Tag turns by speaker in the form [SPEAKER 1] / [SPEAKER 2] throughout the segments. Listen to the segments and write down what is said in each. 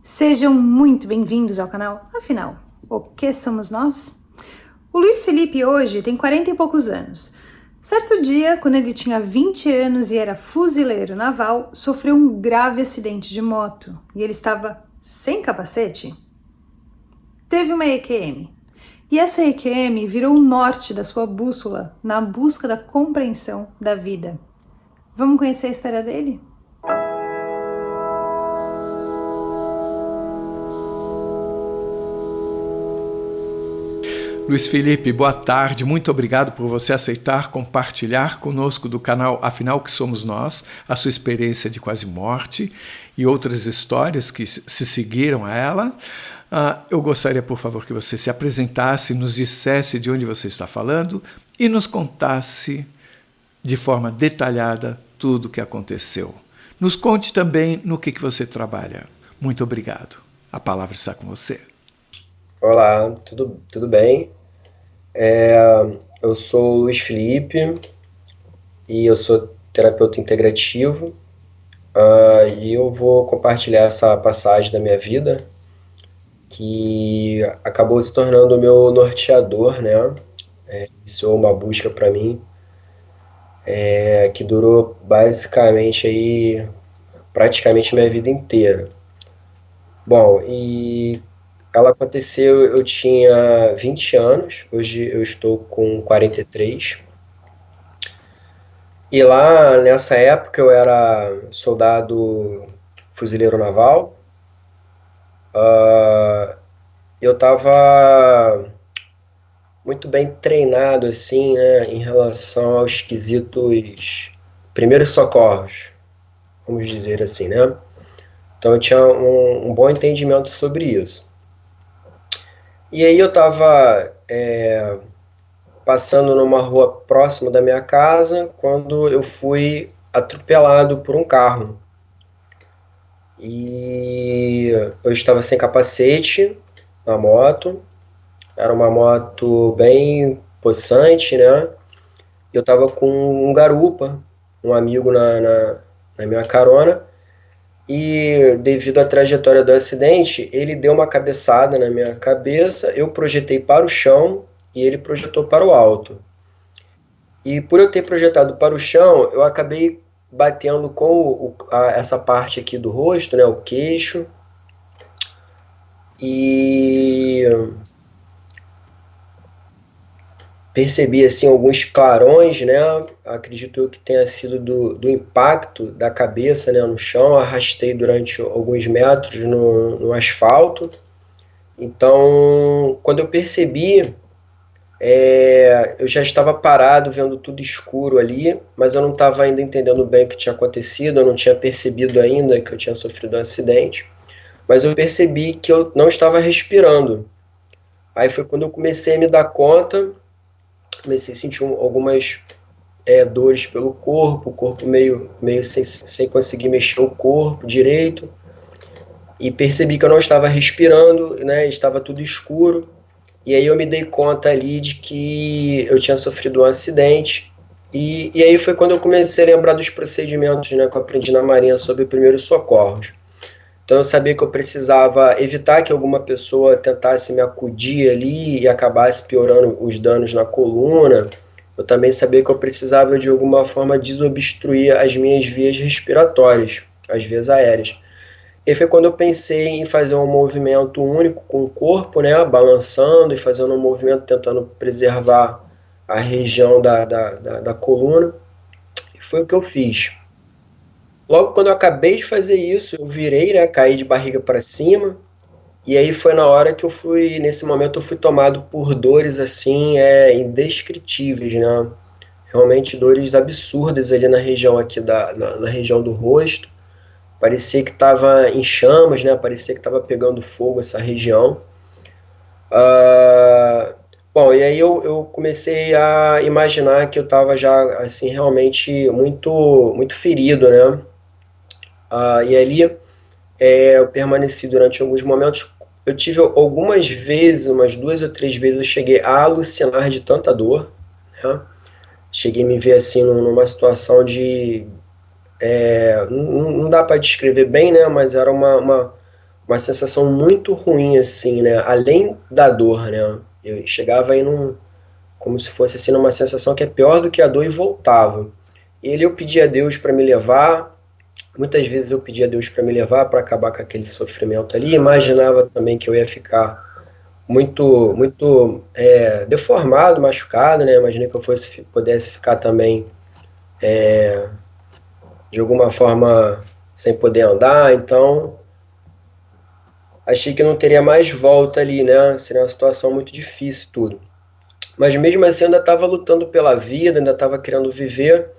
[SPEAKER 1] Sejam muito bem-vindos ao canal. Afinal, o que somos nós? O Luiz Felipe hoje tem 40 e poucos anos. Certo dia, quando ele tinha 20 anos e era fuzileiro naval, sofreu um grave acidente de moto e ele estava sem capacete. Teve uma EQM. E essa EQM virou o norte da sua bússola na busca da compreensão da vida. Vamos conhecer a história dele?
[SPEAKER 2] Luiz Felipe, boa tarde, muito obrigado por você aceitar compartilhar conosco do canal Afinal que Somos Nós, a sua experiência de quase morte e outras histórias que se seguiram a ela. Eu gostaria, por favor, que você se apresentasse, nos dissesse de onde você está falando e nos contasse de forma detalhada tudo o que aconteceu. Nos conte também no que você trabalha. Muito obrigado. A palavra está com você.
[SPEAKER 3] Olá, tudo bem? Eu sou o Luiz Felipe e eu sou terapeuta integrativo, e eu vou compartilhar essa passagem da minha vida que acabou se tornando o meu norteador, né? Iniciou uma busca para mim, que durou basicamente aí praticamente minha vida inteira. Bom, e ela aconteceu, eu tinha 20 anos, hoje eu estou com 43. E lá nessa época eu era soldado fuzileiro naval. Eu estava muito bem treinado assim, né, em relação aos quesitos primeiros socorros, vamos dizer assim, né? Então eu tinha um bom entendimento sobre isso. E aí eu estava passando numa rua próxima da minha casa quando eu fui atropelado por um carro. E eu estava sem capacete na moto, era uma moto bem possante, né? Eu estava com um garupa, um amigo na minha carona, e devido à trajetória do acidente, ele deu uma cabeçada na minha cabeça, eu projetei para o chão e ele projetou para o alto. E por eu ter projetado para o chão, eu acabei batendo com essa parte aqui do rosto, né, o queixo, e percebi assim alguns clarões, né? Acredito que tenha sido do impacto da cabeça, né, no chão. Arrastei durante alguns metros no asfalto. Então, quando eu percebi, eu já estava parado, vendo tudo escuro ali, mas eu não estava ainda entendendo bem o que tinha acontecido, eu não tinha percebido ainda que eu tinha sofrido um acidente, mas eu percebi que eu não estava respirando. Aí foi quando eu comecei a me dar conta, comecei a sentir algumas dores pelo corpo, o corpo meio sem conseguir mexer o corpo direito, e percebi que eu não estava respirando, né, estava tudo escuro. E aí eu me dei conta ali de que eu tinha sofrido um acidente. E aí foi quando eu comecei a lembrar dos procedimentos, né, que eu aprendi na Marinha sobre primeiros socorros. Então eu sabia que eu precisava evitar que alguma pessoa tentasse me acudir ali e acabasse piorando os danos na coluna. Eu também sabia que eu precisava de alguma forma desobstruir as minhas vias respiratórias, as vias aéreas. E foi quando eu pensei em fazer um movimento único com o corpo, né, balançando e fazendo um movimento tentando preservar a região da coluna. E foi o que eu fiz. Logo quando eu acabei de fazer isso, eu virei, né, caí de barriga para cima. E aí foi na hora que nesse momento eu fui tomado por dores assim, indescritíveis, né? Realmente dores absurdas ali na região aqui na região do rosto. Parecia que estava em chamas, né? Parecia que estava pegando fogo essa região. Bom, e aí eu comecei a imaginar que eu estava já, assim, realmente muito ferido, né? E ali eu permaneci durante alguns momentos. Eu tive algumas vezes, umas 2 ou 3 vezes, eu cheguei a alucinar de tanta dor, né? Cheguei a me ver assim numa situação de não dá para descrever bem, né? Mas era uma uma sensação muito ruim, assim, né? Além da dor, né? Eu chegava aí como se fosse assim, numa sensação que é pior do que a dor e voltava. E ali eu pedia a Deus para me levar. Muitas vezes eu pedia a Deus para me levar para acabar com aquele sofrimento ali. Imaginava também que eu ia ficar muito deformado, machucado, né? Imaginei que eu pudesse ficar também de alguma forma sem poder andar. Então achei que não teria mais volta ali, né? Seria uma situação muito difícil tudo. Mas mesmo assim eu ainda estava lutando pela vida, ainda estava querendo viver.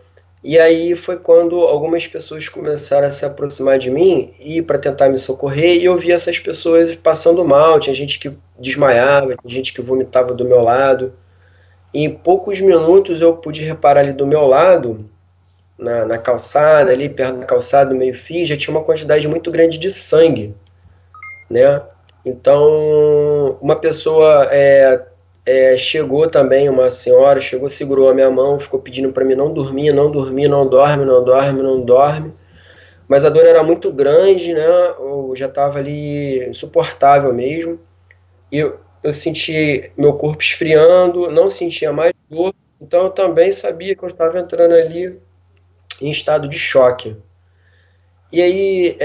[SPEAKER 3] E aí foi quando algumas pessoas começaram a se aproximar de mim e para tentar me socorrer, e eu via essas pessoas passando mal, tinha gente que desmaiava, tinha gente que vomitava do meu lado. E em poucos minutos eu pude reparar ali do meu lado, na calçada, ali perto da calçada, do meio-fio, já tinha uma quantidade muito grande de sangue, né? Então, uma pessoa chegou também, uma senhora chegou, segurou a minha mão, ficou pedindo para mim não dormir, não dormir, não dorme, não dorme, não dorme. Mas a dor era muito grande, né? Eu já estava ali insuportável mesmo. E eu senti meu corpo esfriando, não sentia mais dor. Então eu também sabia que eu estava entrando ali em estado de choque. E aí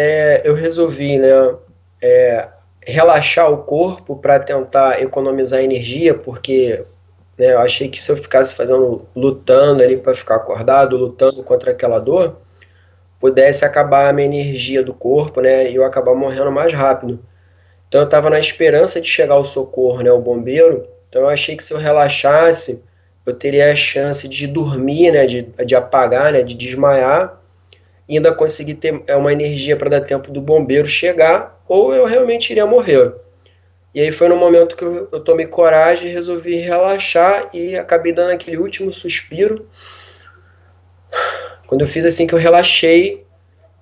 [SPEAKER 3] eu resolvi, né, relaxar o corpo para tentar economizar energia, porque né, eu achei que se eu ficasse lutando ali para ficar acordado, lutando contra aquela dor, pudesse acabar a minha energia do corpo, né, e eu acabar morrendo mais rápido. Então eu estava na esperança de chegar ao socorro, né, o bombeiro. Então eu achei que se eu relaxasse, eu teria a chance de dormir, né, de apagar, né, de desmaiar, e ainda conseguir ter uma energia para dar tempo do bombeiro chegar, ou eu realmente iria morrer. E aí foi no momento que eu tomei coragem e resolvi relaxar e acabei dando aquele último suspiro. Quando eu fiz assim que eu relaxei,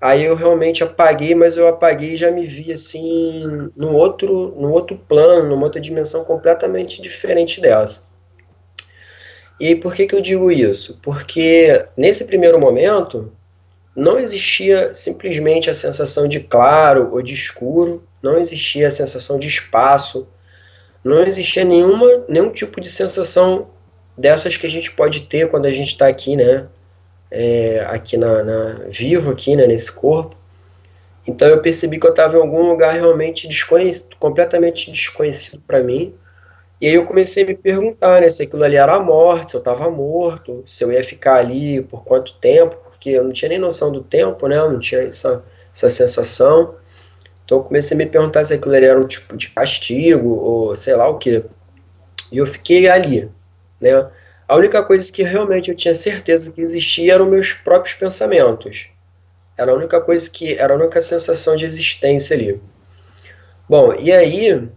[SPEAKER 3] aí eu realmente apaguei, mas eu apaguei e já me vi assim num outro plano, numa outra dimensão completamente diferente dessa. E aí por que eu digo isso? Porque nesse primeiro momento não existia simplesmente a sensação de claro ou de escuro, não existia a sensação de espaço, não existia nenhum tipo de sensação dessas que a gente pode ter quando a gente está aqui, né? Aqui vivo aqui, né, nesse corpo. Então eu percebi que eu estava em algum lugar realmente completamente desconhecido para mim. E aí eu comecei a me perguntar, né, se aquilo ali era a morte, se eu estava morto, se eu ia ficar ali por quanto tempo, porque eu não tinha nem noção do tempo, né, eu não tinha essa sensação. Então eu comecei a me perguntar se aquilo ali era um tipo de castigo, ou sei lá o quê. E eu fiquei ali, né. A única coisa que realmente eu tinha certeza que existia eram meus próprios pensamentos. Era a única coisa era a única sensação de existência ali. Bom, e aí,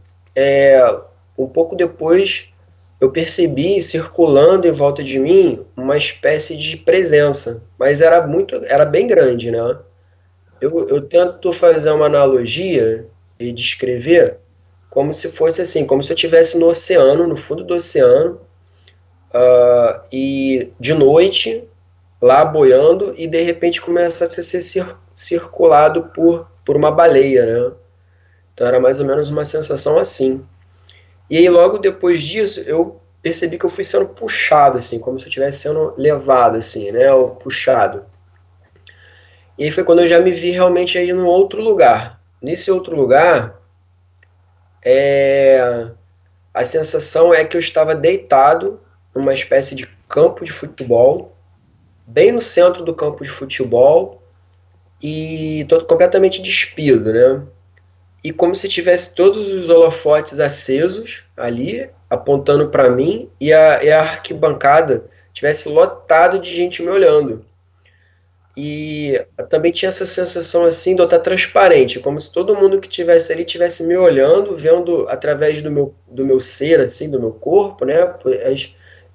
[SPEAKER 3] um pouco depois, eu percebi circulando em volta de mim uma espécie de presença, mas era bem grande, né? Eu tento fazer uma analogia e descrever como se fosse assim, como se eu estivesse no oceano, no fundo do oceano, e de noite, lá boiando, e de repente começa a ser circulado por uma baleia, né? Então era mais ou menos uma sensação assim. E aí logo depois disso, eu percebi que eu fui sendo puxado, assim, como se eu estivesse sendo levado, assim, né, ou puxado. E aí foi quando eu já me vi realmente aí num outro lugar. Nesse outro lugar, a sensação é que eu estava deitado numa espécie de campo de futebol, bem no centro do campo de futebol, e todo completamente despido, né? E como se tivesse todos os holofotes acesos ali, apontando para mim, e a arquibancada tivesse lotado de gente me olhando. E também tinha essa sensação assim de eu estar transparente, como se todo mundo que tivesse ali tivesse me olhando, vendo através do meu ser, assim, do meu corpo, né?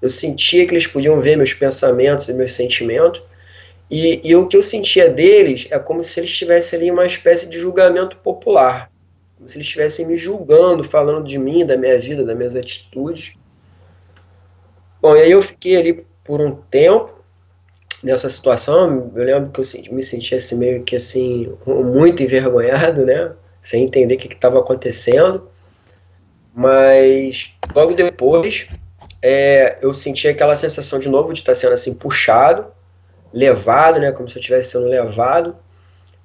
[SPEAKER 3] Eu sentia que eles podiam ver meus pensamentos e meus sentimentos. E o que eu sentia deles é como se eles estivessem ali em uma espécie de julgamento popular. Como se eles estivessem me julgando, falando de mim, da minha vida, das minhas atitudes. Bom, e aí eu fiquei ali por um tempo nessa situação. Eu lembro que eu me sentia assim, meio que assim, muito envergonhado, né? sem entender o que estava acontecendo. Mas logo depois eu senti aquela sensação de novo de estar sendo assim puxado, levado, né, como se eu estivesse sendo levado.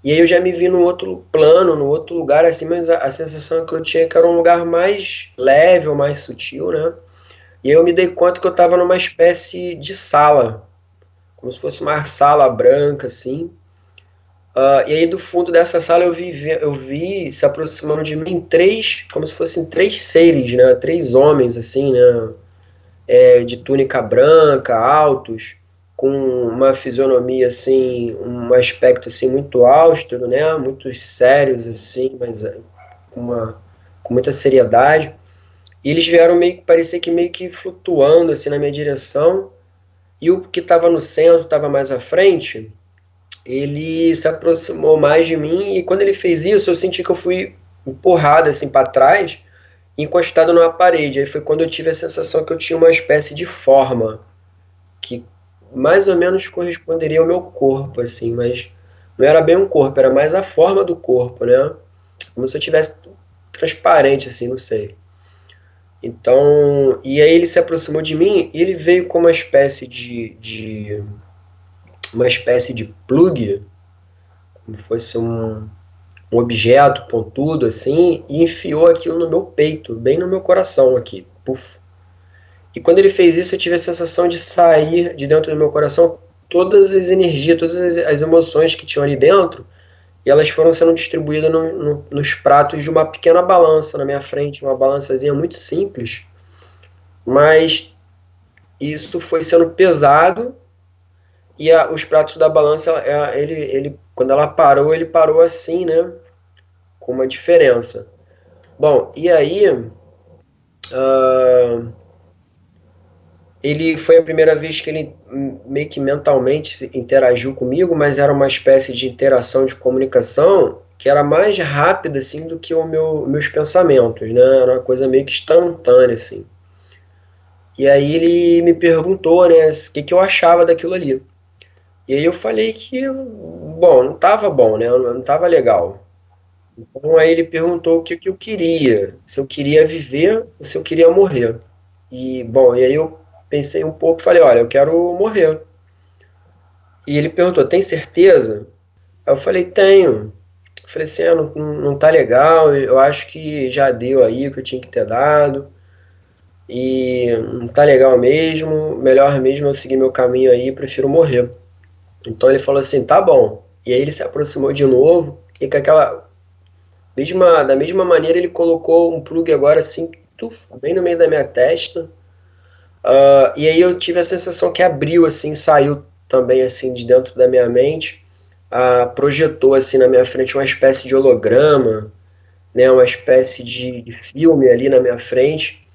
[SPEAKER 3] E aí eu já me vi num outro plano, num outro lugar, assim, mas a sensação que eu tinha que era um lugar mais leve ou mais sutil, né? E aí eu me dei conta que eu estava numa espécie de sala, como se fosse uma sala branca, assim. E aí do fundo dessa sala eu vi se aproximando de mim três, como se fossem três seres, né? Três homens, assim, né? De túnica branca, altos, com uma fisionomia assim, um aspecto assim muito austero, né? Muito sérios assim, mas com muita seriedade. E eles vieram parecia que meio que flutuando assim na minha direção. E o que estava no centro, estava mais à frente, ele se aproximou mais de mim e quando ele fez isso, eu senti que eu fui empurrado assim para trás, encostado numa parede. Aí foi quando eu tive a sensação que eu tinha uma espécie de forma que mais ou menos corresponderia ao meu corpo, assim, mas não era bem um corpo, era mais a forma do corpo, né? Como se eu tivesse transparente, assim, não sei. Então, e aí ele se aproximou de mim e ele veio com uma espécie de plug, como se fosse um objeto pontudo, assim, e enfiou aquilo no meu peito, bem no meu coração aqui, puf. E quando ele fez isso, eu tive a sensação de sair de dentro do meu coração todas as energias, todas as emoções que tinham ali dentro, e elas foram sendo distribuídas nos pratos de uma pequena balança na minha frente, uma balançazinha muito simples, mas isso foi sendo pesado, e os pratos da balança, quando ela parou, ele parou assim, né, com uma diferença. Bom, e aí... ele foi a primeira vez que ele meio que mentalmente interagiu comigo, mas era uma espécie de interação de comunicação que era mais rápida assim do que meus pensamentos, né? Era uma coisa meio que instantânea assim. E aí ele me perguntou, né, o que eu achava daquilo ali. E aí eu falei que, bom, não estava bom, né? Não estava legal. Então aí ele perguntou o que eu queria, se eu queria viver ou se eu queria morrer. E bom, e aí eu pensei um pouco e falei, olha, eu quero morrer. E ele perguntou, tem certeza? Aí eu falei, tenho. Eu falei assim, não tá legal, eu acho que já deu aí o que eu tinha que ter dado. E não tá legal mesmo, melhor mesmo eu seguir meu caminho aí, prefiro morrer. Então ele falou assim, tá bom. E aí ele se aproximou de novo e com da mesma maneira ele colocou um plug agora assim, tuf, bem no meio da minha testa. E aí eu tive a sensação que abriu, assim, saiu também, assim, de dentro da minha mente, projetou, assim, na minha frente uma espécie de holograma, né, uma espécie de filme ali na minha frente,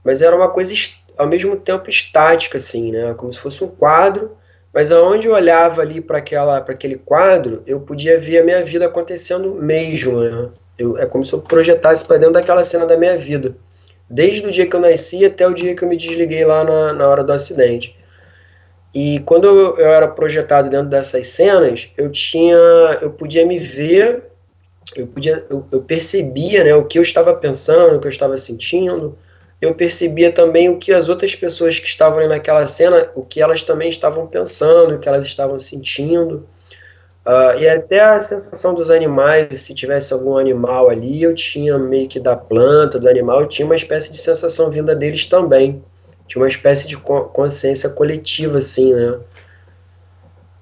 [SPEAKER 3] mas era uma coisa, ao mesmo tempo, estática, assim, né, como se fosse um quadro, mas aonde eu olhava ali para aquele quadro, eu podia ver a minha vida acontecendo mesmo, né, é como se eu projetasse para dentro daquela cena da minha vida. Desde o dia que eu nasci até o dia que eu me desliguei lá na hora do acidente. E quando eu era projetado dentro dessas cenas, eu podia me ver, eu percebia, né, o que eu estava pensando, o que eu estava sentindo. Eu percebia também o que as outras pessoas que estavam ali naquela cena, o que elas também estavam pensando, o que elas estavam sentindo. E até a sensação dos animais, se tivesse algum animal ali, eu tinha meio que da planta, do animal, eu tinha uma espécie de sensação vinda deles também. Tinha uma espécie de consciência coletiva, assim, né?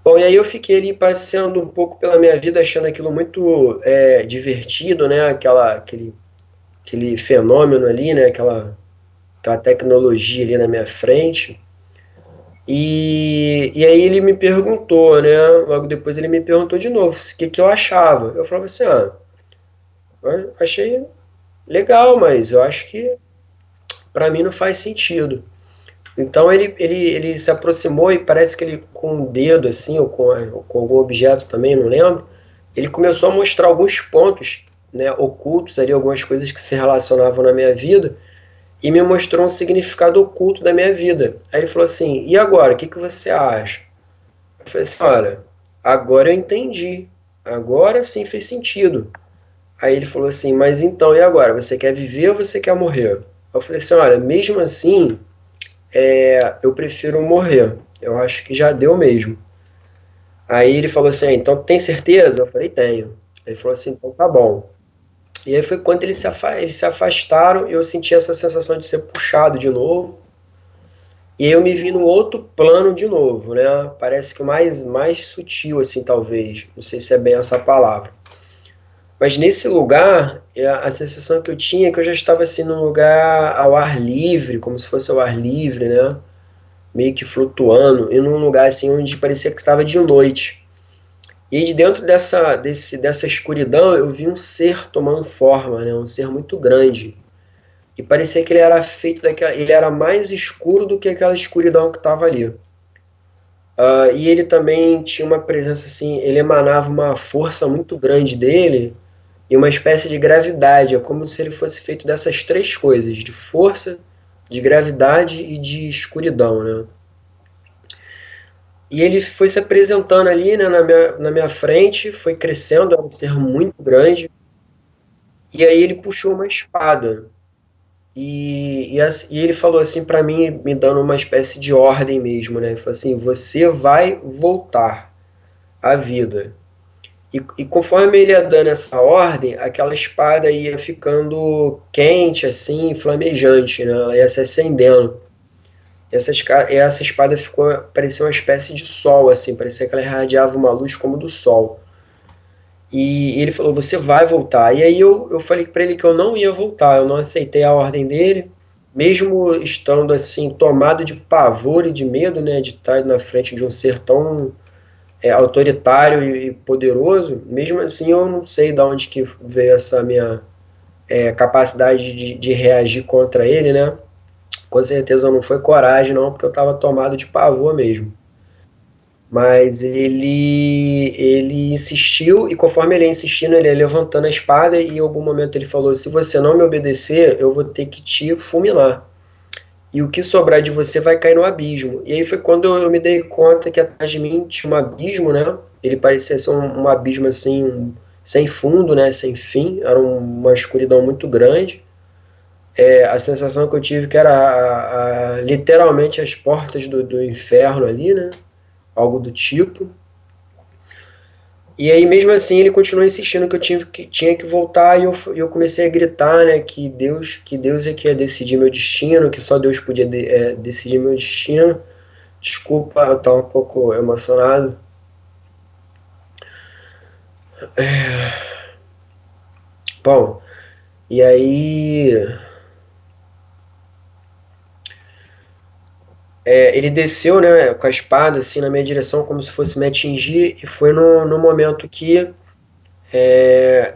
[SPEAKER 3] Bom, e aí eu fiquei ali passeando um pouco pela minha vida, achando aquilo muito divertido, né? Aquele fenômeno ali, né? Aquela tecnologia ali na minha frente. E aí ele me perguntou, né? Logo depois ele me perguntou de novo o que eu achava. Eu falava assim, eu achei legal, mas eu acho que para mim não faz sentido. Então ele se aproximou e parece que ele com um dedo assim, ou com algum objeto também, não lembro, ele começou a mostrar alguns pontos, né, ocultos ali, algumas coisas que se relacionavam na minha vida, e me mostrou um significado oculto da minha vida. Aí ele falou assim, e agora, o que você acha? Eu falei assim, olha, agora eu entendi, agora sim fez sentido. Aí ele falou assim, mas então, e agora? Você quer viver ou você quer morrer? Eu falei assim, olha, mesmo assim, eu prefiro morrer. Eu acho que já deu mesmo. Aí ele falou assim, então tem certeza? Eu falei, tenho. Ele falou assim, então tá bom. E aí foi quando eles se afastaram e eu senti essa sensação de ser puxado de novo. E aí eu me vi no outro plano de novo, né? Parece que o mais sutil, assim, talvez. Não sei se é bem essa palavra. Mas nesse lugar, a sensação que eu tinha é que eu já estava assim num lugar ao ar livre, como se fosse ao ar livre, né? Meio que flutuando, e num lugar assim onde parecia que estava de noite. E aí de dentro dessa escuridão eu vi um ser tomando forma, né? Um ser muito grande. E parecia que ele era feito daquela, ele era mais escuro do que aquela escuridão que estava ali. E ele também tinha uma presença assim, ele emanava uma força muito grande dele e uma espécie de gravidade. É como se ele fosse feito dessas três coisas, de força, de gravidade e de escuridão, né? E ele foi se apresentando ali, né, na minha frente, foi crescendo, era um ser muito grande, e aí ele puxou uma espada. E ele falou assim para mim, me dando uma espécie de ordem mesmo, né? Ele falou assim: você vai voltar à vida. E conforme ele ia dando essa ordem, aquela espada ia ficando quente, assim, flamejante, né? Ela ia se acendendo. Essa espada parecia uma espécie de sol, assim, parecia que ela irradiava uma luz como do sol. E ele falou: você vai voltar. E aí eu falei para ele que eu não ia voltar, eu não aceitei a ordem dele, mesmo estando assim, tomado de pavor e de medo, né, de estar na frente de um ser tão autoritário e poderoso. Mesmo assim, eu não sei de onde que veio essa minha capacidade de reagir contra ele, né? Com certeza não foi coragem, não, porque eu estava tomado de pavor mesmo. Mas ele insistiu, e conforme ele ia insistindo, ele ia levantando a espada, e em algum momento ele falou: se você não me obedecer, eu vou ter que te fulminar. E o que sobrar de você vai cair no abismo. E aí foi quando eu me dei conta que atrás de mim tinha um abismo, né? Ele parecia ser um abismo assim, sem fundo, né? Sem fim. Era uma escuridão muito grande. A sensação que eu tive que era literalmente as portas do inferno ali, né? Algo do tipo. E aí, mesmo assim, ele continuou insistindo que tinha que voltar, e eu comecei a gritar, né, que Deus é que ia decidir meu destino, que só Deus podia decidir meu destino. Desculpa, eu estava um pouco emocionado. Bom, e aí ele desceu, né, com a espada assim na minha direção, como se fosse me atingir, e foi no momento que é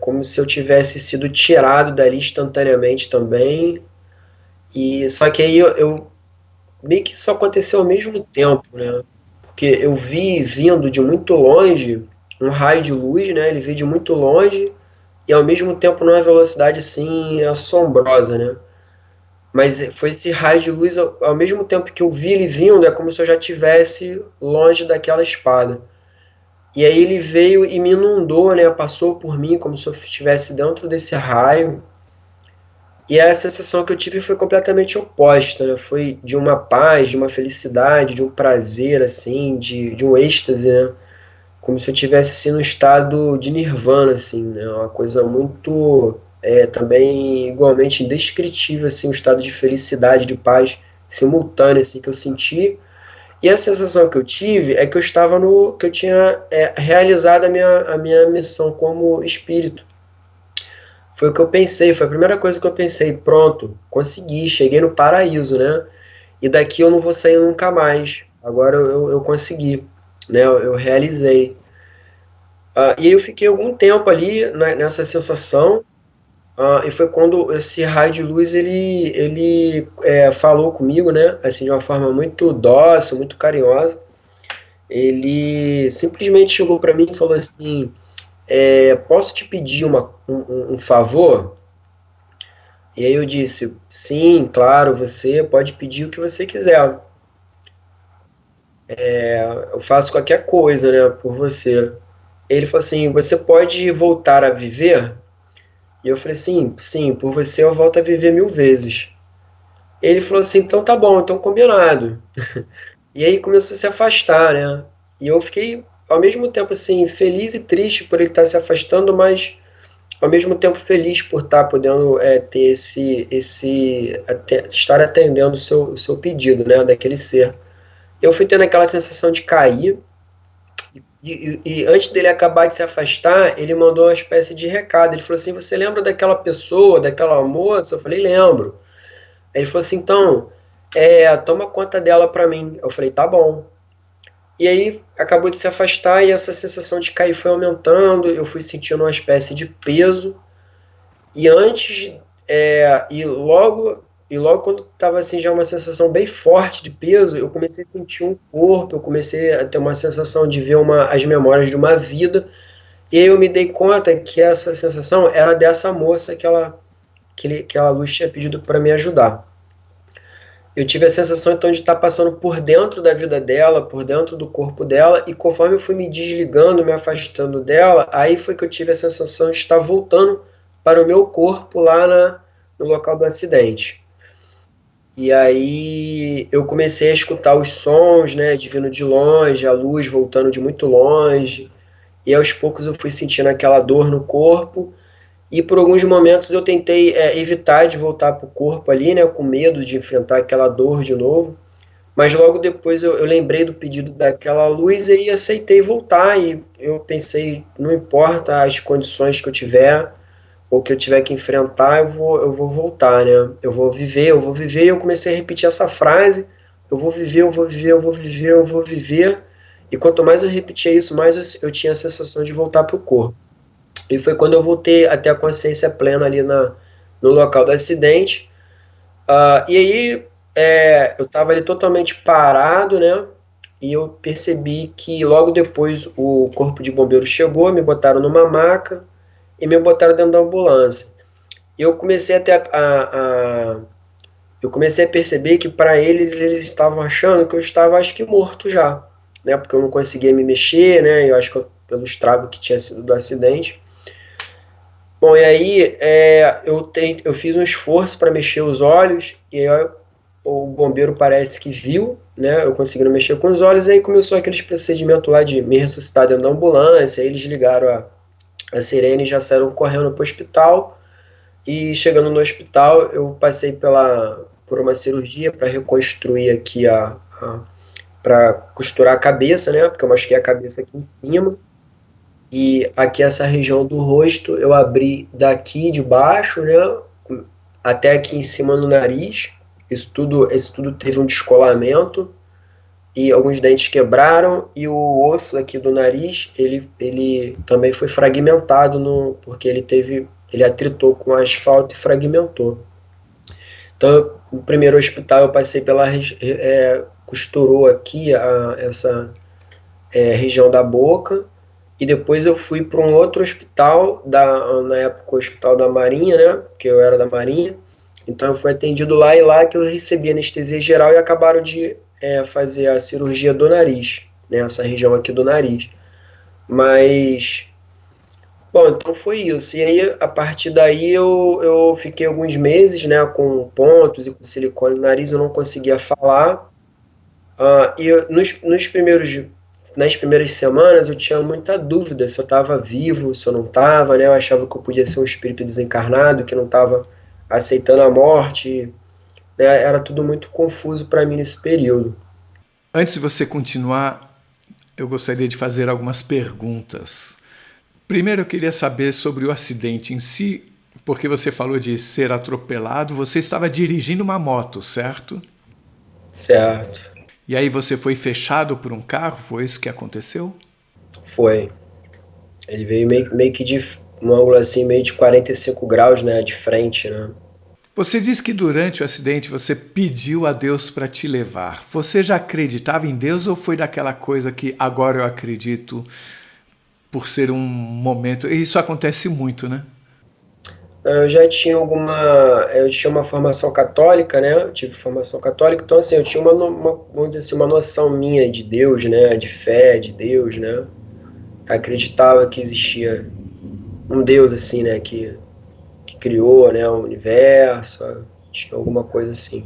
[SPEAKER 3] como se eu tivesse sido tirado dali instantaneamente também. E só que aí eu meio que isso aconteceu ao mesmo tempo, né? Porque eu vi vindo de muito longe um raio de luz, né? Ele veio de muito longe e ao mesmo tempo numa velocidade assim assombrosa, né? Mas foi esse raio de luz ao mesmo tempo que eu vi ele vindo, é como se eu já tivesse longe daquela espada. E aí ele veio e me inundou, né? Passou por mim como se eu estivesse dentro desse raio. E a sensação que eu tive foi completamente oposta, né? Foi de uma paz, de uma felicidade, de um prazer, assim, de um êxtase, né? Como se eu tivesse, assim, no estado de nirvana, assim, né? Uma coisa muito, também igualmente indescritível, assim, um estado de felicidade, de paz simultânea, assim, que eu senti. E a sensação que eu tive é que que eu tinha realizado a minha missão como espírito. Foi o que eu pensei, foi a primeira coisa que eu pensei. Pronto, consegui, cheguei no paraíso, né? E daqui eu não vou sair nunca mais. Agora eu consegui, né? Eu realizei. E aí eu fiquei algum tempo ali, né, nessa sensação. E foi quando esse raio de luz ele falou comigo, né? Assim, de uma forma muito dócil, muito carinhosa. Ele simplesmente chegou para mim e falou assim: posso te pedir um favor? E aí eu disse: sim, claro, você pode pedir o que você quiser. Eu faço qualquer coisa, né, por você. Ele falou assim, você pode voltar a viver? E eu falei, sim, por você eu volto a viver 1000 vezes. Ele falou assim, então tá bom, então combinado. E aí começou a se afastar, né? E eu fiquei, ao mesmo tempo, assim, feliz e triste por ele estar se afastando, mas ao mesmo tempo feliz por estar podendo ter estar atendendo o seu pedido, né, daquele ser. Eu fui tendo aquela sensação de cair, e antes dele acabar de se afastar, ele mandou uma espécie de recado. Ele falou assim, você lembra daquela pessoa, daquela moça? Eu falei, lembro. Aí ele falou assim, então, toma conta dela pra mim. Eu falei, tá bom. E aí acabou de se afastar e essa sensação de cair foi aumentando, eu fui sentindo uma espécie de peso. E antes, e logo quando estava assim já uma sensação bem forte de peso, eu comecei a sentir um corpo, eu comecei a ter uma sensação de ver as memórias de uma vida, e aí eu me dei conta que essa sensação era dessa moça que a luz tinha pedido para me ajudar. Eu tive a sensação então de estar passando por dentro da vida dela, por dentro do corpo dela, e conforme eu fui me desligando, me afastando dela, aí foi que eu tive a sensação de estar voltando para o meu corpo lá no local do acidente. E aí eu comecei a escutar os sons, né, de vindo de longe, a luz voltando de muito longe, e aos poucos eu fui sentindo aquela dor no corpo, e por alguns momentos eu tentei evitar de voltar para o corpo ali, né, com medo de enfrentar aquela dor de novo. Mas logo depois eu lembrei do pedido daquela luz e aceitei voltar. E eu pensei, não importa as condições que eu tiver, ou que eu tiver que enfrentar, eu vou voltar, né? Eu vou viver, eu vou viver. E eu comecei a repetir essa frase, eu vou viver, eu vou viver, eu vou viver, eu vou viver. E quanto mais eu repetia isso, mais eu tinha a sensação de voltar para o corpo. E foi quando eu voltei a ter a consciência plena ali no local do acidente. E aí eu estava ali totalmente parado, né? E eu percebi que logo depois o corpo de bombeiro chegou, me botaram numa maca e me botaram dentro da ambulância. E eu comecei eu comecei a perceber que para eles estavam achando que eu estava, acho que, morto já, né? Porque eu não conseguia me mexer, né? Eu acho que pelo estrago que tinha sido do acidente. Bom, e aí eu fiz um esforço para mexer os olhos, e aí o bombeiro parece que viu, né, eu conseguindo mexer com os olhos, e aí começou aqueles procedimentos lá de me ressuscitar dentro da ambulância, aí eles ligaram a sirene e já saíram correndo para o hospital, e chegando no hospital eu passei por uma cirurgia para reconstruir aqui para costurar a cabeça, né, porque eu machuquei a cabeça aqui em cima, e aqui essa região do rosto eu abri daqui de baixo, né, até aqui em cima no nariz. Isso tudo teve um descolamento e alguns dentes quebraram, e o osso aqui do nariz ele também foi fragmentado porque ele atritou com o asfalto e fragmentou. Então no primeiro hospital eu passei costurou aqui essa região da boca. E depois eu fui para um outro hospital, na época o Hospital da Marinha, né, porque eu era da Marinha. Então eu fui atendido lá, e lá que eu recebi anestesia geral, e acabaram de fazer a cirurgia do nariz, né, essa região aqui do nariz. Mas, bom, então foi isso. E aí, a partir daí, eu fiquei alguns meses, né, com pontos e com silicone no nariz, eu não conseguia falar. Nas primeiras semanas eu tinha muita dúvida se eu estava vivo, se eu não estava, né? Eu achava que eu podia ser um espírito desencarnado, que não estava aceitando a morte, né? Era tudo muito confuso para mim nesse período.
[SPEAKER 2] Antes de você continuar, eu gostaria de fazer algumas perguntas. Primeiro eu queria saber sobre o acidente em si, porque você falou de ser atropelado, você estava dirigindo uma moto, certo?
[SPEAKER 3] Certo.
[SPEAKER 2] E aí você foi fechado por um carro? Foi isso que aconteceu?
[SPEAKER 3] Foi. Ele veio meio que de um ângulo assim, meio de 45 graus, né, de frente, né?
[SPEAKER 2] Você disse que durante o acidente você pediu a Deus para te levar. Você já acreditava em Deus ou foi daquela coisa que agora eu acredito por ser um momento? E isso acontece muito, né?
[SPEAKER 3] Eu já tinha eu tinha uma formação católica, né? Eu tive formação católica, então assim, eu tinha vamos dizer assim, uma noção minha de Deus, né? De fé, de Deus, né? acreditava que existia um Deus assim, né, que criou, né, o universo, tinha alguma coisa assim.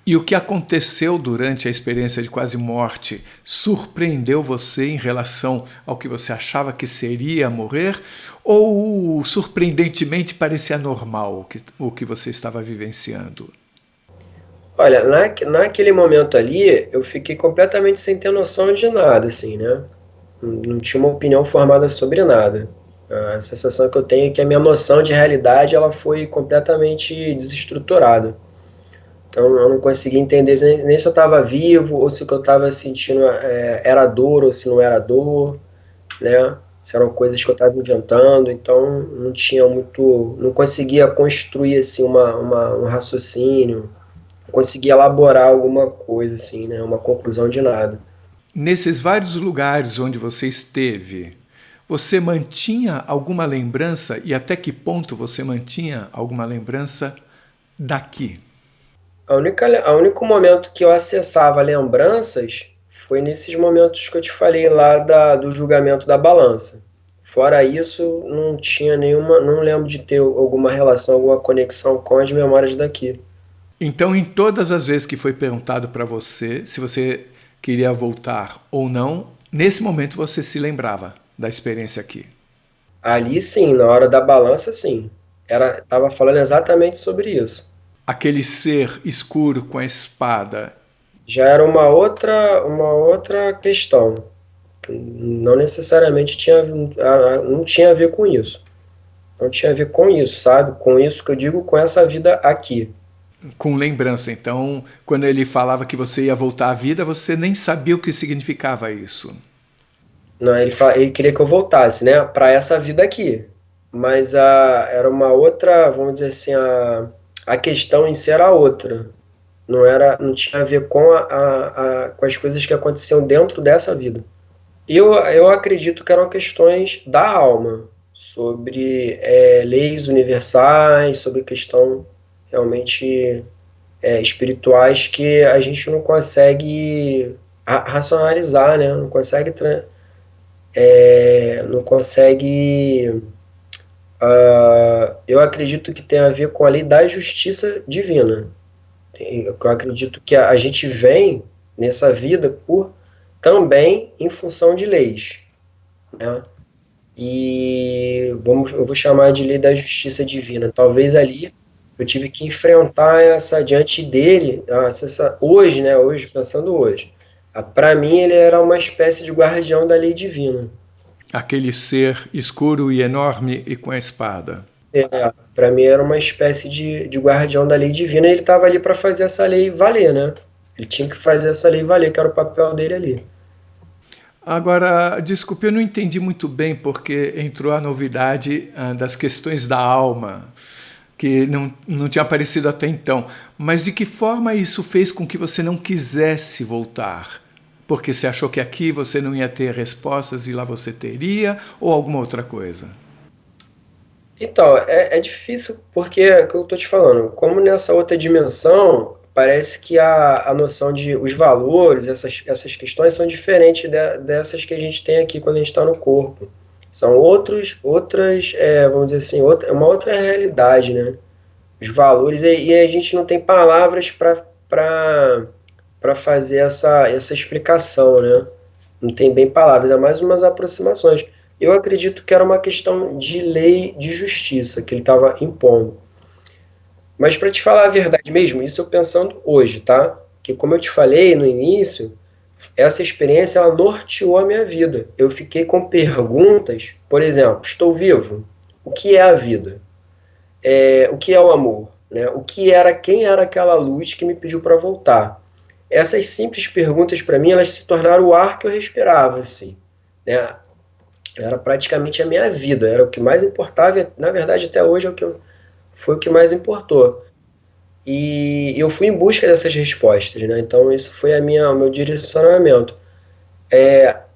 [SPEAKER 2] E o que aconteceu durante a experiência de quase morte surpreendeu você em relação ao que você achava que seria morrer? Ou surpreendentemente parecia normal o que você estava vivenciando?
[SPEAKER 3] Olha, naquele momento ali, eu fiquei completamente sem ter noção de nada, assim, né? Não tinha uma opinião formada sobre nada. A sensação que eu tenho é que a minha noção de realidade ela foi completamente desestruturada. Então eu não conseguia entender nem se eu estava vivo, ou se o que eu estava sentindo era dor, ou se não era dor, né? Se eram coisas que eu estava inventando, então não tinha muito, não conseguia construir assim um raciocínio, não conseguia elaborar alguma coisa assim, né? Uma conclusão de nada.
[SPEAKER 2] Nesses vários lugares onde você esteve, você mantinha alguma lembrança e até que ponto você mantinha alguma lembrança daqui?
[SPEAKER 3] O único momento que eu acessava lembranças foi nesses momentos que eu te falei lá do julgamento da balança. Fora isso, não tinha nenhuma, não lembro de ter alguma relação, alguma conexão com as memórias daqui.
[SPEAKER 2] Então, em todas as vezes que foi perguntado para você se você queria voltar ou não, nesse momento você se lembrava da experiência aqui.
[SPEAKER 3] Ali sim, na hora da balança sim. Tava falando exatamente sobre isso.
[SPEAKER 2] Aquele ser escuro com a espada.
[SPEAKER 3] Já era uma outra questão. Não necessariamente não tinha a ver com isso. Não tinha a ver com isso, sabe? Com isso que eu digo, com essa vida aqui.
[SPEAKER 2] Com lembrança. Então, quando ele falava que você ia voltar à vida, você nem sabia o que significava isso.
[SPEAKER 3] Não, ele queria que eu voltasse, né, para essa vida aqui. Mas era uma outra, vamos dizer assim, a questão em si era outra. Não tinha a ver com as coisas que aconteciam dentro dessa vida. Eu acredito que eram questões da alma, sobre leis universais, sobre questão realmente espirituais que a gente não consegue racionalizar, né? Não consegue. Eu acredito que tem a ver com a lei da justiça divina. Eu acredito que a gente vem nessa vida também em função de leis, né? E eu vou chamar de lei da justiça divina. Talvez ali eu tive que enfrentar essa diante dele, hoje, né? Hoje, pensando hoje. Para mim, ele era uma espécie de guardião da lei divina.
[SPEAKER 2] Aquele ser escuro e enorme e com a espada.
[SPEAKER 3] Para mim, era uma espécie de guardião da lei divina e ele estava ali para fazer essa lei valer, né? Ele tinha que fazer essa lei valer, que era o papel dele ali.
[SPEAKER 2] Agora, desculpe, eu não entendi muito bem porque entrou a novidade das questões da alma, que não tinha aparecido até então. Mas de que forma isso fez com que você não quisesse voltar? Porque você achou que aqui você não ia ter respostas e lá você teria, ou alguma outra coisa?
[SPEAKER 3] Então, é difícil porque, é o que eu estou te falando, como nessa outra dimensão, parece que a noção de os valores, essas questões são diferentes dessas que a gente tem aqui quando a gente está no corpo. São vamos dizer assim, uma outra realidade, né? Os valores, e a gente não tem palavras para fazer essa explicação, né? Não tem bem palavras, é mais umas aproximações. Eu acredito que era uma questão de lei de justiça que ele estava impondo. Mas para te falar a verdade mesmo, isso eu pensando hoje, tá? Que como eu te falei no início, essa experiência ela norteou a minha vida. Eu fiquei com perguntas, por exemplo, estou vivo? O que é a vida? O que é o amor? Né? Quem era aquela luz que me pediu para voltar? Essas simples perguntas para mim, elas se tornaram o ar que eu respirava, assim, né? Era praticamente a minha vida, era o que mais importava, na verdade até hoje foi o que mais importou. E eu fui em busca dessas respostas, né? Então isso foi o meu direcionamento.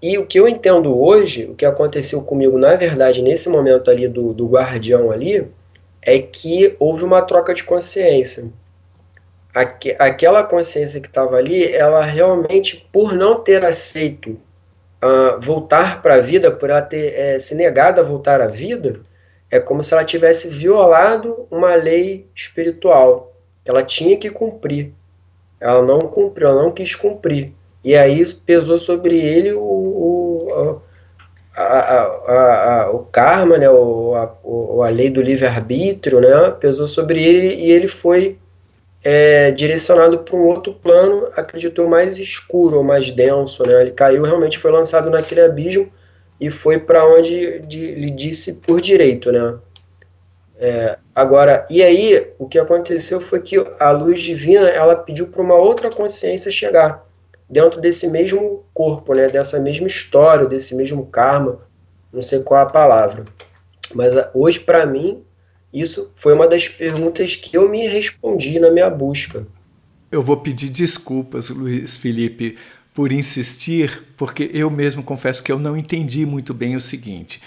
[SPEAKER 3] E o que eu entendo hoje, o que aconteceu comigo, na verdade, nesse momento ali do guardião ali, é que houve uma troca de consciência. Aquela consciência que estava ali, ela realmente, por não ter aceito voltar para a vida, por ela ter se negado a voltar à vida, é como se ela tivesse violado uma lei espiritual. Ela tinha que cumprir. Ela não cumpriu, ela não quis cumprir. E aí pesou sobre ele o karma, né, a lei do livre-arbítrio, né, pesou sobre ele e ele foi direcionado para um outro plano, acreditou mais escuro, mais denso, né, ele caiu, realmente foi lançado naquele abismo e foi para onde lhe disse por direito, né. Agora, e aí, o que aconteceu foi que a luz divina, ela pediu para uma outra consciência chegar dentro desse mesmo corpo, né, dessa mesma história, desse mesmo karma, não sei qual é a palavra. Mas hoje, para mim, isso foi uma das perguntas que eu me respondi na minha busca.
[SPEAKER 2] Eu vou pedir desculpas, Luiz Felipe, por insistir, porque eu mesmo confesso que eu não entendi muito bem o seguinte.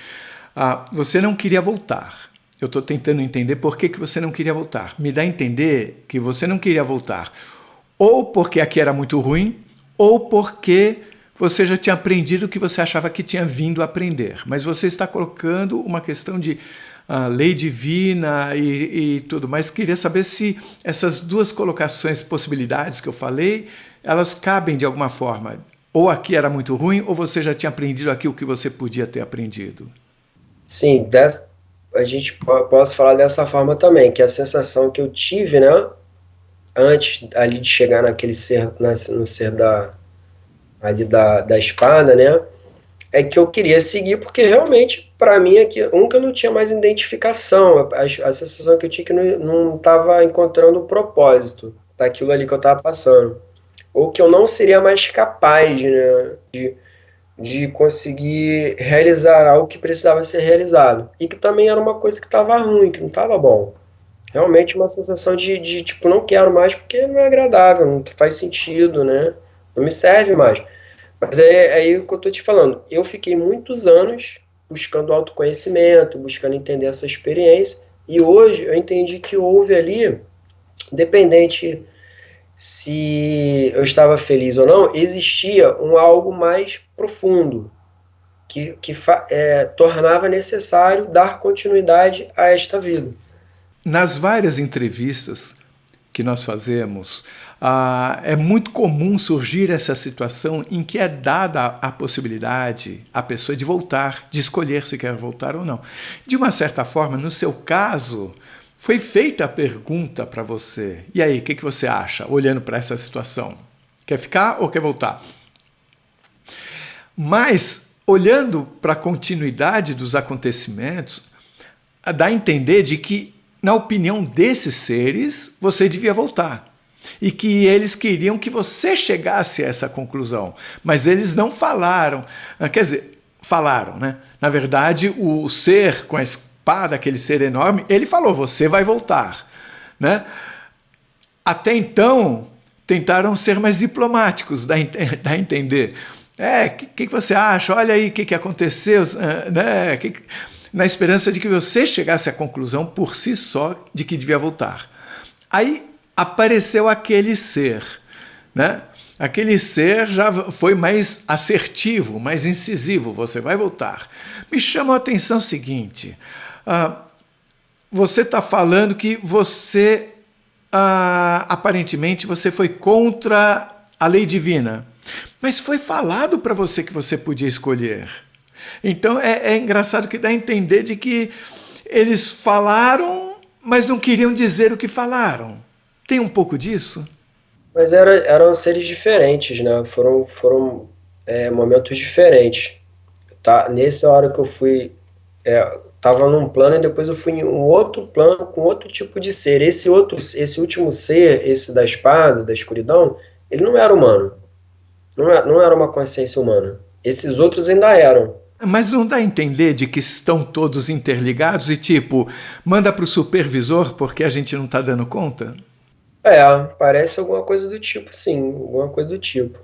[SPEAKER 2] Você não queria voltar. Eu estou tentando entender por que você não queria voltar. Me dá a entender que você não queria voltar ou porque aqui era muito ruim, ou porque você já tinha aprendido o que você achava que tinha vindo a aprender. Mas você está colocando uma questão de lei divina e tudo mais. Queria saber se essas duas colocações, possibilidades que eu falei, elas cabem de alguma forma. Ou aqui era muito ruim, ou você já tinha aprendido aqui o que você podia ter aprendido.
[SPEAKER 3] Sim, a gente pode falar dessa forma também, que a sensação que eu tive, né, antes ali de chegar naquele ser, no ser ali da espada, né, é que eu queria seguir, porque realmente, para mim, aqui, que eu não tinha mais identificação, a sensação que eu tinha que não estava encontrando o propósito daquilo ali que eu estava passando, ou que eu não seria mais capaz, né, de conseguir realizar algo que precisava ser realizado, e que também era uma coisa que estava ruim, que não estava bom. Realmente uma sensação de tipo, não quero mais porque não é agradável, não faz sentido, né? Não me serve mais. Mas é aí o que eu estou te falando. Eu fiquei muitos anos buscando autoconhecimento, buscando entender essa experiência, e hoje eu entendi que houve ali, independente se eu estava feliz ou não, existia algo mais profundo, que tornava necessário dar continuidade a esta vida.
[SPEAKER 2] Nas várias entrevistas que nós fazemos, é muito comum surgir essa situação em que é dada a possibilidade à pessoa de voltar, de escolher se quer voltar ou não. De uma certa forma, no seu caso, foi feita a pergunta para você. E aí, o que você acha, olhando para essa situação? Quer ficar ou quer voltar? Mas, olhando para a continuidade dos acontecimentos, dá a entender de que, na opinião desses seres, você devia voltar. E que eles queriam que você chegasse a essa conclusão. Mas eles não falaram. Quer dizer, falaram, né? Na verdade, o ser com a espada, aquele ser enorme, ele falou, você vai voltar, né? Até então, tentaram ser mais diplomáticos, dá a entender. Que você acha? Olha aí o que aconteceu, né? Na esperança de que você chegasse à conclusão por si só de que devia voltar. Aí apareceu aquele ser, né? Aquele ser já foi mais assertivo, mais incisivo, você vai voltar. Me chama a atenção o seguinte, você está falando que você, aparentemente, você foi contra a lei divina, mas foi falado para você que você podia escolher. Então é engraçado que dá a entender de que eles falaram, mas não queriam dizer o que falaram. Tem um pouco disso?
[SPEAKER 3] Mas eram seres diferentes, né? Foram momentos diferentes. Tá? Nessa hora que eu fui, estava num plano e depois eu fui em um outro plano com outro tipo de ser. Esse último ser, esse da espada, da escuridão, ele não era humano. Não era uma consciência humana. Esses outros ainda eram.
[SPEAKER 2] Mas não dá a entender de que estão todos interligados e tipo, manda para o supervisor porque a gente não está dando conta?
[SPEAKER 3] Parece alguma coisa do tipo, sim, alguma coisa do tipo.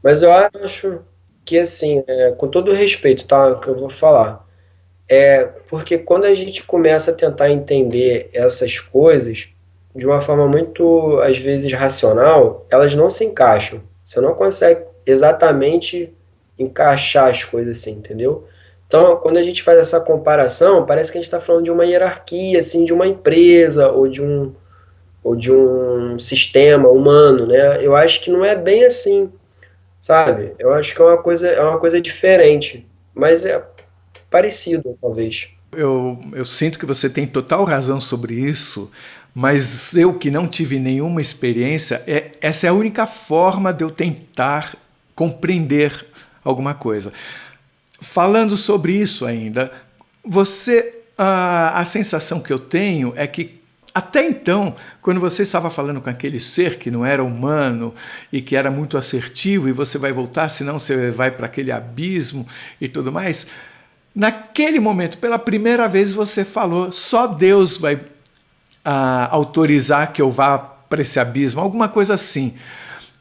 [SPEAKER 3] Mas eu acho que, assim, com todo o respeito, tá, que eu vou falar, porque quando a gente começa a tentar entender essas coisas de uma forma muito, às vezes, racional, elas não se encaixam. Você não consegue exatamente encaixar as coisas assim, entendeu? Então, quando a gente faz essa comparação, parece que a gente está falando de uma hierarquia, assim, de uma empresa ou de um sistema humano, né? Eu acho que não é bem assim, sabe? Eu acho que é uma coisa diferente, mas é parecido, talvez.
[SPEAKER 2] Eu sinto que você tem total razão sobre isso, mas eu que não tive nenhuma experiência, essa é a única forma de eu tentar compreender alguma coisa. Falando sobre isso ainda, a sensação que eu tenho é que até então, quando você estava falando com aquele ser que não era humano e que era muito assertivo, e você vai voltar, senão você vai para aquele abismo e tudo mais, naquele momento, pela primeira vez, você falou, só Deus vai autorizar que eu vá para esse abismo, alguma coisa assim.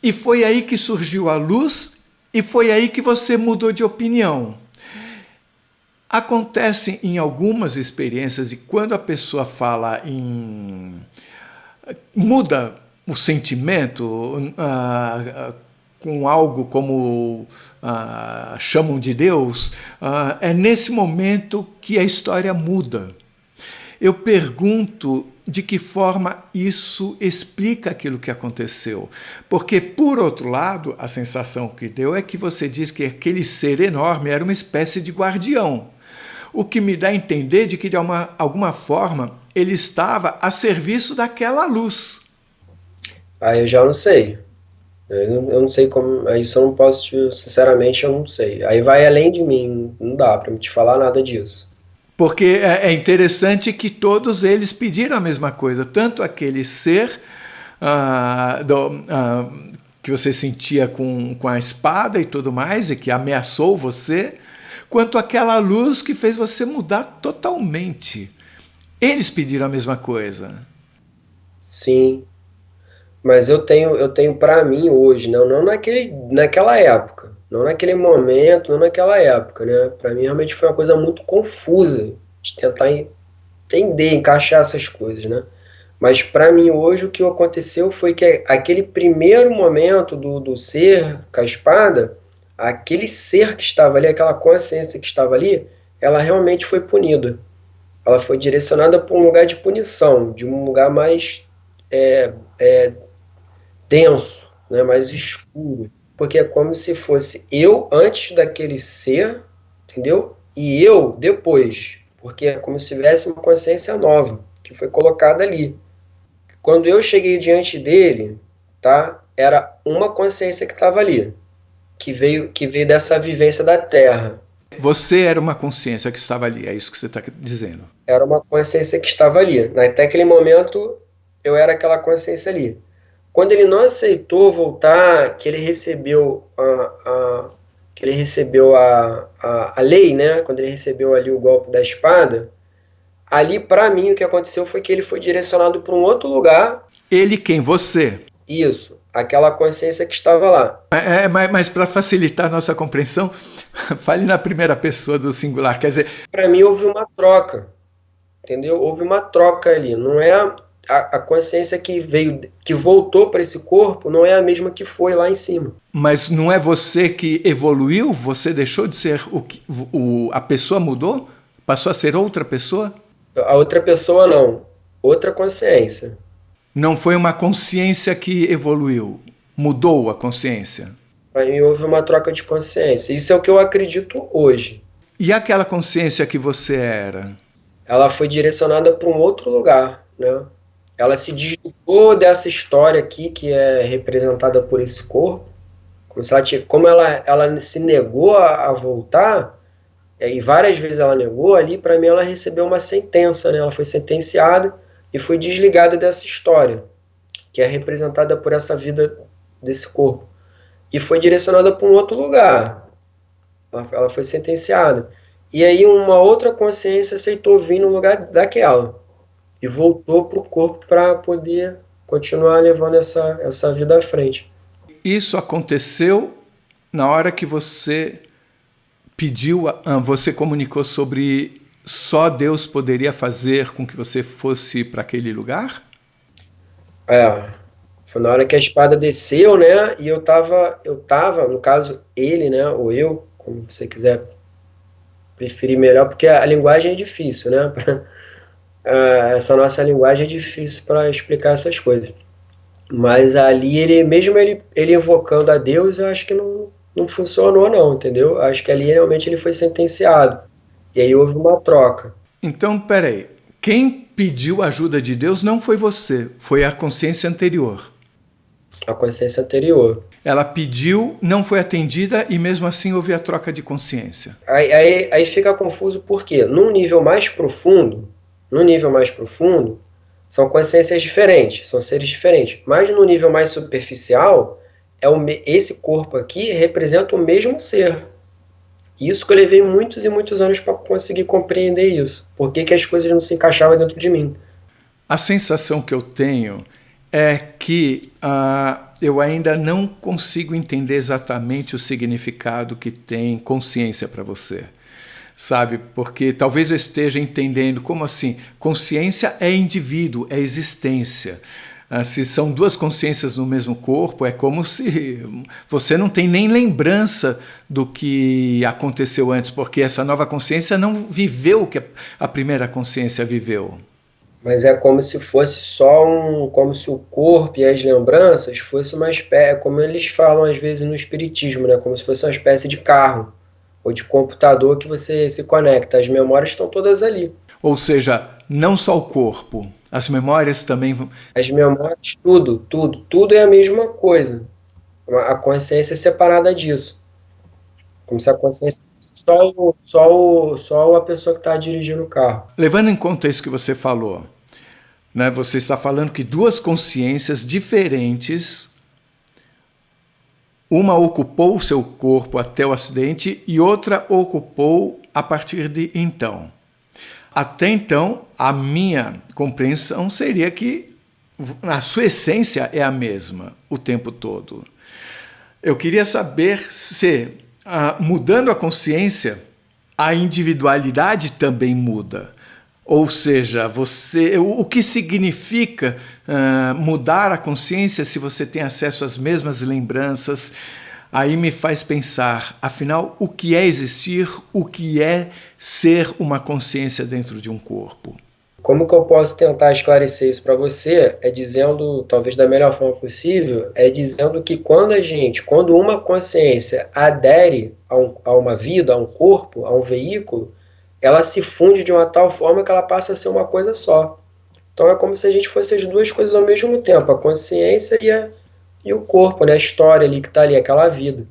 [SPEAKER 2] E foi aí que surgiu a luz e foi aí que você mudou de opinião. Acontece em algumas experiências e quando a pessoa fala em... muda o sentimento com algo como chamam de Deus, é nesse momento que a história muda. Eu pergunto de que forma isso explica aquilo que aconteceu. Porque, por outro lado, a sensação que deu é que você diz que aquele ser enorme era uma espécie de guardião. O que me dá a entender de que, de alguma forma, ele estava a serviço daquela luz.
[SPEAKER 3] Aí eu já não sei. Eu não sei como. Isso eu não posso, sinceramente, eu não sei. Aí vai além de mim, não dá para me te falar nada disso.
[SPEAKER 2] Porque é interessante que todos eles pediram a mesma coisa, tanto aquele ser que você sentia com a espada e tudo mais, e que ameaçou você, quanto aquela luz que fez você mudar totalmente. Eles pediram a mesma coisa.
[SPEAKER 3] Sim, mas eu tenho para mim hoje, não naquela época, não naquele momento, não naquela época, né? Para mim realmente foi uma coisa muito confusa de tentar entender, encaixar essas coisas, né? Mas para mim hoje o que aconteceu foi que aquele primeiro momento do ser com a espada, aquele ser que estava ali, aquela consciência que estava ali, ela realmente foi punida. Ela foi direcionada para um lugar de punição, de um lugar mais denso, né, mais escuro. Porque é como se fosse eu antes daquele ser, entendeu? E eu depois. Porque é como se tivesse uma consciência nova, que foi colocada ali. Quando eu cheguei diante dele, tá? Era uma consciência que estava ali, que veio dessa vivência da Terra.
[SPEAKER 2] Você era uma consciência que estava ali, é isso que você está dizendo.
[SPEAKER 3] Era uma consciência que estava ali. Até aquele momento, eu era aquela consciência ali. Quando ele não aceitou voltar, que ele recebeu a lei, né? Quando ele recebeu ali o golpe da espada, ali, para mim, o que aconteceu foi que ele foi direcionado para um outro lugar.
[SPEAKER 2] Ele quem? Você?
[SPEAKER 3] Isso, aquela consciência que estava lá.
[SPEAKER 2] Mas para facilitar a nossa compreensão, fale na primeira pessoa do singular. Quer dizer,
[SPEAKER 3] para mim houve uma troca, entendeu? Houve uma troca ali. Não é a consciência que voltou para esse corpo, não é a mesma que foi lá em cima.
[SPEAKER 2] Mas não é você que evoluiu? Você deixou de ser a pessoa mudou? Passou a ser outra pessoa?
[SPEAKER 3] A outra pessoa não, outra consciência.
[SPEAKER 2] Não foi uma consciência que evoluiu, mudou a consciência.
[SPEAKER 3] Para mim houve uma troca de consciência. Isso é o que eu acredito hoje.
[SPEAKER 2] E aquela consciência que você era? Ela
[SPEAKER 3] foi direcionada para um outro lugar, né? Ela se desligou dessa história aqui que é representada por esse corpo. Como ela se negou a voltar, e várias vezes ela negou, ali para mim ela recebeu uma sentença, né? Ela foi sentenciada e foi desligada dessa história, que é representada por essa vida desse corpo. E foi direcionada para um outro lugar. Ela foi sentenciada. E aí uma outra consciência aceitou vir no lugar daquela. E voltou para o corpo para poder continuar levando essa vida à frente.
[SPEAKER 2] Isso aconteceu na hora que você pediu, você comunicou sobre só Deus poderia fazer com que você fosse para aquele lugar?
[SPEAKER 3] Foi na hora que a espada desceu, né? E eu tava, no caso, ele, né? Ou eu, como você quiser preferir melhor, porque a linguagem é difícil, né? Essa nossa linguagem é difícil para explicar essas coisas. Mas ali, mesmo ele invocando a Deus, eu acho que não funcionou, não, entendeu? Eu acho que ali realmente ele foi sentenciado. E aí houve uma troca.
[SPEAKER 2] Então, peraí. Quem pediu a ajuda de Deus não foi você, foi a consciência anterior.
[SPEAKER 3] A consciência anterior.
[SPEAKER 2] Ela pediu, não foi atendida e mesmo assim houve a troca de consciência.
[SPEAKER 3] Aí fica confuso porque no nível mais profundo, são consciências diferentes, são seres diferentes. Mas no nível mais superficial, esse corpo aqui representa o mesmo ser. Isso que eu levei muitos e muitos anos para conseguir compreender isso. Por que as coisas não se encaixavam dentro de mim?
[SPEAKER 2] A sensação que eu tenho é que eu ainda não consigo entender exatamente o significado que tem consciência para você. Sabe? Porque talvez eu esteja entendendo como assim, consciência é indivíduo, é existência. Se são duas consciências no mesmo corpo, é como se você não tem nem lembrança do que aconteceu antes, porque essa nova consciência não viveu o que a primeira consciência viveu.
[SPEAKER 3] Mas é como se fosse como se o corpo e as lembranças fosse uma espécie, como eles falam às vezes no espiritismo, né? Como se fosse uma espécie de carro ou de computador que você se conecta. As memórias estão todas ali.
[SPEAKER 2] Ou seja, não só o corpo, as memórias também...
[SPEAKER 3] As memórias, tudo é a mesma coisa. A consciência é separada disso. Como se a consciência só a pessoa que está dirigindo o carro.
[SPEAKER 2] Levando em conta isso que você falou, né? Você está falando que duas consciências diferentes, uma ocupou o seu corpo até o acidente e outra ocupou a partir de então. Até então, a minha compreensão seria que a sua essência é a mesma o tempo todo. Eu queria saber se, mudando a consciência, a individualidade também muda. Ou seja, o que significa mudar a consciência se você tem acesso às mesmas lembranças? Aí me faz pensar, afinal, o que é existir, o que é ser uma consciência dentro de um corpo?
[SPEAKER 3] Como que eu posso tentar esclarecer isso para você? É dizendo, talvez da melhor forma possível, é dizendo que quando uma consciência adere a uma vida, a um corpo, a um veículo, ela se funde de uma tal forma que ela passa a ser uma coisa só. Então é como se a gente fosse as duas coisas ao mesmo tempo, a consciência e o corpo, né? A história ali que está ali, aquela vida.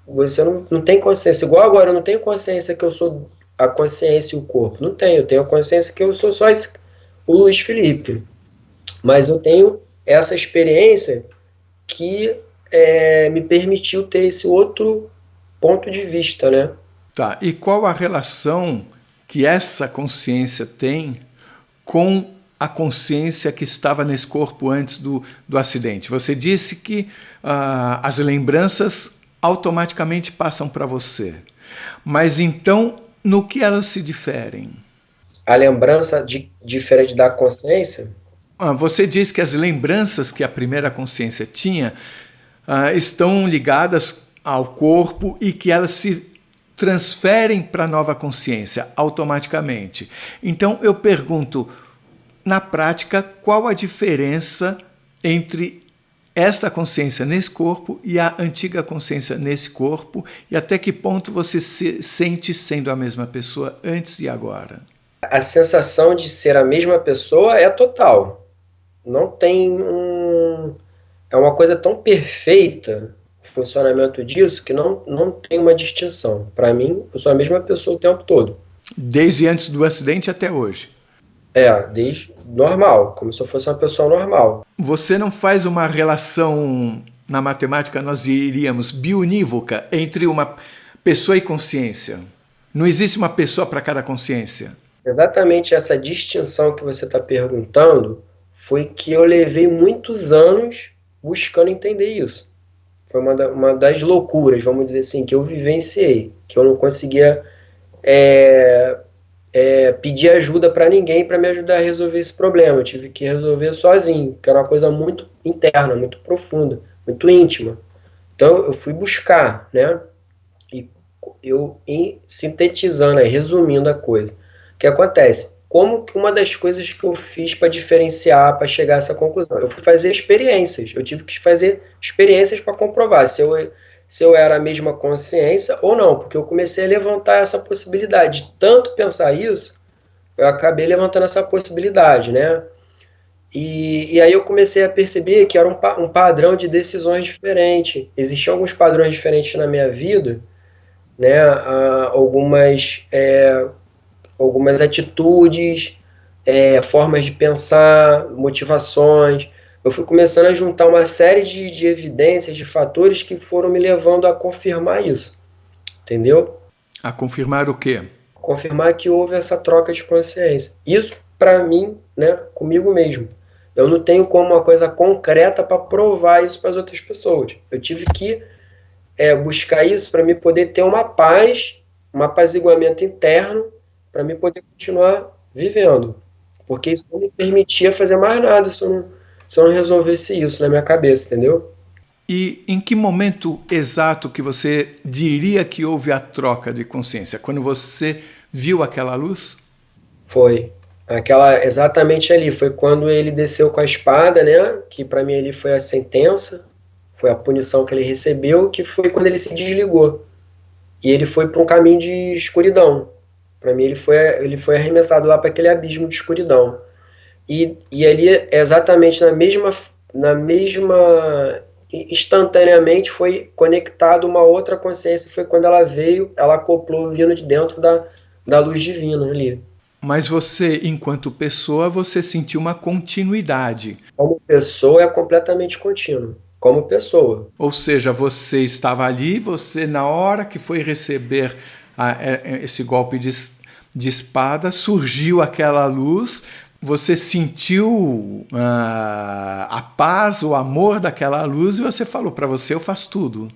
[SPEAKER 3] Você não tem consciência, igual agora eu não tenho consciência que eu sou a consciência e o corpo. Não tenho, eu tenho a consciência que eu sou só o Luiz Felipe. Mas eu tenho essa experiência que me permitiu ter esse outro ponto de vista, né?
[SPEAKER 2] Tá, e qual a relação que essa consciência tem com a consciência que estava nesse corpo antes do acidente? Você disse que as lembranças automaticamente passam para você. Mas então, no que elas se diferem?
[SPEAKER 3] A lembrança diferente da consciência?
[SPEAKER 2] Você diz que as lembranças que a primeira consciência tinha estão ligadas ao corpo e que elas se transferem para a nova consciência automaticamente. Então eu pergunto, na prática, qual a diferença entre esta consciência nesse corpo e a antiga consciência nesse corpo, e até que ponto você se sente sendo a mesma pessoa antes e agora?
[SPEAKER 3] A sensação de ser a mesma pessoa é total. Não tem é uma coisa tão perfeita o funcionamento disso que não tem uma distinção. Para mim, eu sou a mesma pessoa o tempo todo.
[SPEAKER 2] Desde antes do acidente até hoje?
[SPEAKER 3] Desde normal, como se eu fosse uma pessoa normal.
[SPEAKER 2] Você não faz uma relação, na matemática nós diríamos, bionívoca, entre uma pessoa e consciência? Não existe uma pessoa para cada consciência?
[SPEAKER 3] Exatamente essa distinção que você está perguntando foi que eu levei muitos anos buscando entender isso. Foi uma das loucuras, vamos dizer assim, que eu vivenciei, que eu não conseguia pedir ajuda para ninguém para me ajudar a resolver esse problema. Eu tive que resolver sozinho, que era uma coisa muito interna, muito profunda, muito íntima. Então eu fui buscar, né? E eu, sintetizando, resumindo a coisa, o que acontece? Como que uma das coisas que eu fiz para diferenciar, para chegar a essa conclusão? Eu fui fazer experiências, eu tive que fazer experiências para comprovar se eu era a mesma consciência ou não, porque eu comecei a levantar essa possibilidade. De tanto pensar isso, eu acabei levantando essa possibilidade, né? E aí eu comecei a perceber que era um padrão de decisões diferente. Existiam alguns padrões diferentes na minha vida, né? Algumas atitudes, formas de pensar, motivações. Eu fui começando a juntar uma série de evidências, de fatores que foram me levando a confirmar isso, entendeu?
[SPEAKER 2] A confirmar o quê?
[SPEAKER 3] Confirmar que houve essa troca de consciência. Isso, para mim, né, comigo mesmo. Eu não tenho como uma coisa concreta para provar isso para as outras pessoas. Eu tive que buscar isso para me poder ter uma paz, um apaziguamento interno, para me poder continuar vivendo. Porque isso não me permitia fazer mais nada se eu não resolvesse isso na minha cabeça, entendeu?
[SPEAKER 2] E em que momento exato que você diria que houve a troca de consciência? Quando você viu aquela luz?
[SPEAKER 3] Foi. Exatamente ali. Foi quando ele desceu com a espada, né? Que para mim ali foi a sentença, foi a punição que ele recebeu, que foi quando ele se desligou. E ele foi para um caminho de escuridão. Para mim ele foi arremessado lá para aquele abismo de escuridão. E ali, exatamente na mesma instantaneamente foi conectado uma outra consciência, foi quando ela veio, ela acoplou vindo de dentro da luz divina ali.
[SPEAKER 2] Mas você, enquanto pessoa, você sentiu uma continuidade.
[SPEAKER 3] Como pessoa é completamente contínuo, como pessoa.
[SPEAKER 2] Ou seja, você estava ali, você na hora que foi receber esse golpe de espada, surgiu aquela luz, você sentiu a paz, o amor daquela luz e você falou, para você eu faço tudo.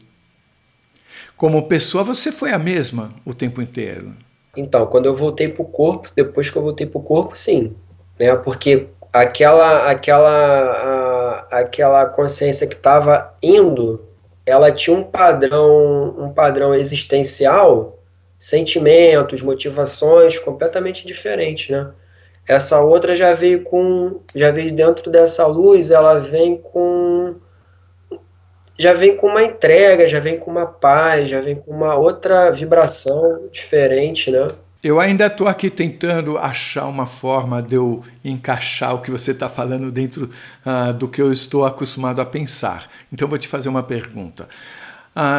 [SPEAKER 2] Como pessoa você foi a mesma o tempo inteiro.
[SPEAKER 3] Então, quando eu voltei para o corpo, depois que eu voltei para o corpo, sim. Né? Porque aquela consciência que estava indo, ela tinha um padrão existencial, sentimentos, motivações completamente diferentes, né? Essa outra já veio dentro dessa luz, ela já vem com uma entrega, já vem com uma paz, já vem com uma outra vibração diferente, né?
[SPEAKER 2] Eu ainda estou aqui tentando achar uma forma de eu encaixar o que você está falando dentro do que eu estou acostumado a pensar. Então vou te fazer uma pergunta.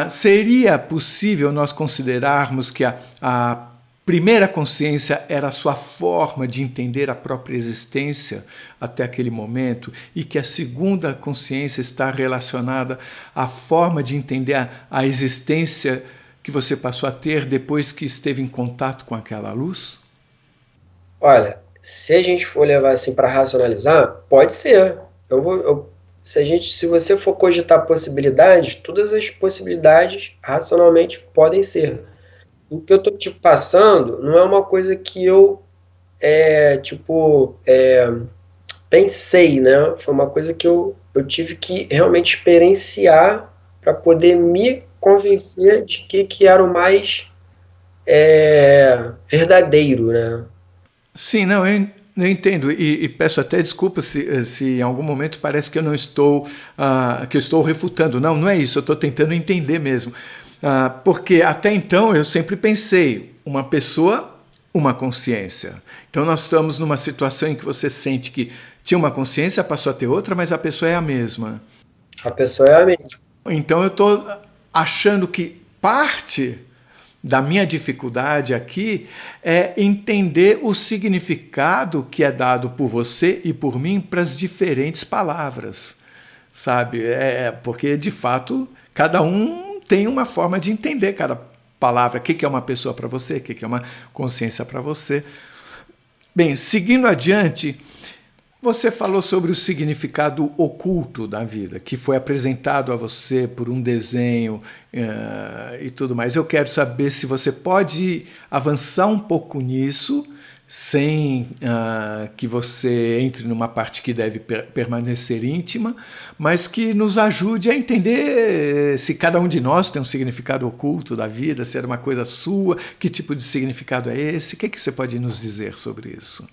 [SPEAKER 2] Seria possível nós considerarmos que a primeira consciência era a sua forma de entender a própria existência até aquele momento e que a segunda consciência está relacionada à forma de entender a existência que você passou a ter depois que esteve em contato com aquela luz?
[SPEAKER 3] Olha, se a gente for levar assim para racionalizar, pode ser. Se você for cogitar possibilidades, todas as possibilidades racionalmente podem ser. O que eu estou te passando não é uma coisa que eu pensei, né? Foi uma coisa que eu tive que realmente experienciar para poder me convencer de que era o mais verdadeiro, né?
[SPEAKER 2] Sim, não, eu entendo e peço até desculpa se em algum momento parece que eu não estou que eu estou refutando. Não é isso. Eu estou tentando entender mesmo. Porque até então eu sempre pensei, uma pessoa, uma consciência. Então nós estamos numa situação em que você sente que tinha uma consciência, passou a ter outra, mas a pessoa é a mesma.
[SPEAKER 3] A pessoa é a mesma.
[SPEAKER 2] Então eu estou achando que parte da minha dificuldade aqui é entender o significado que é dado por você e por mim para as diferentes palavras, sabe? Porque, de fato, cada um tem uma forma de entender cada palavra. O que é uma pessoa para você? O que é uma consciência para você? Bem, seguindo adiante, você falou sobre o significado oculto da vida, que foi apresentado a você por um desenho e tudo mais. Eu quero saber se você pode avançar um pouco nisso, sem que você entre numa parte que deve permanecer íntima, mas que nos ajude a entender se cada um de nós tem um significado oculto da vida, se era uma coisa sua, que tipo de significado é esse? O que você pode nos dizer sobre isso?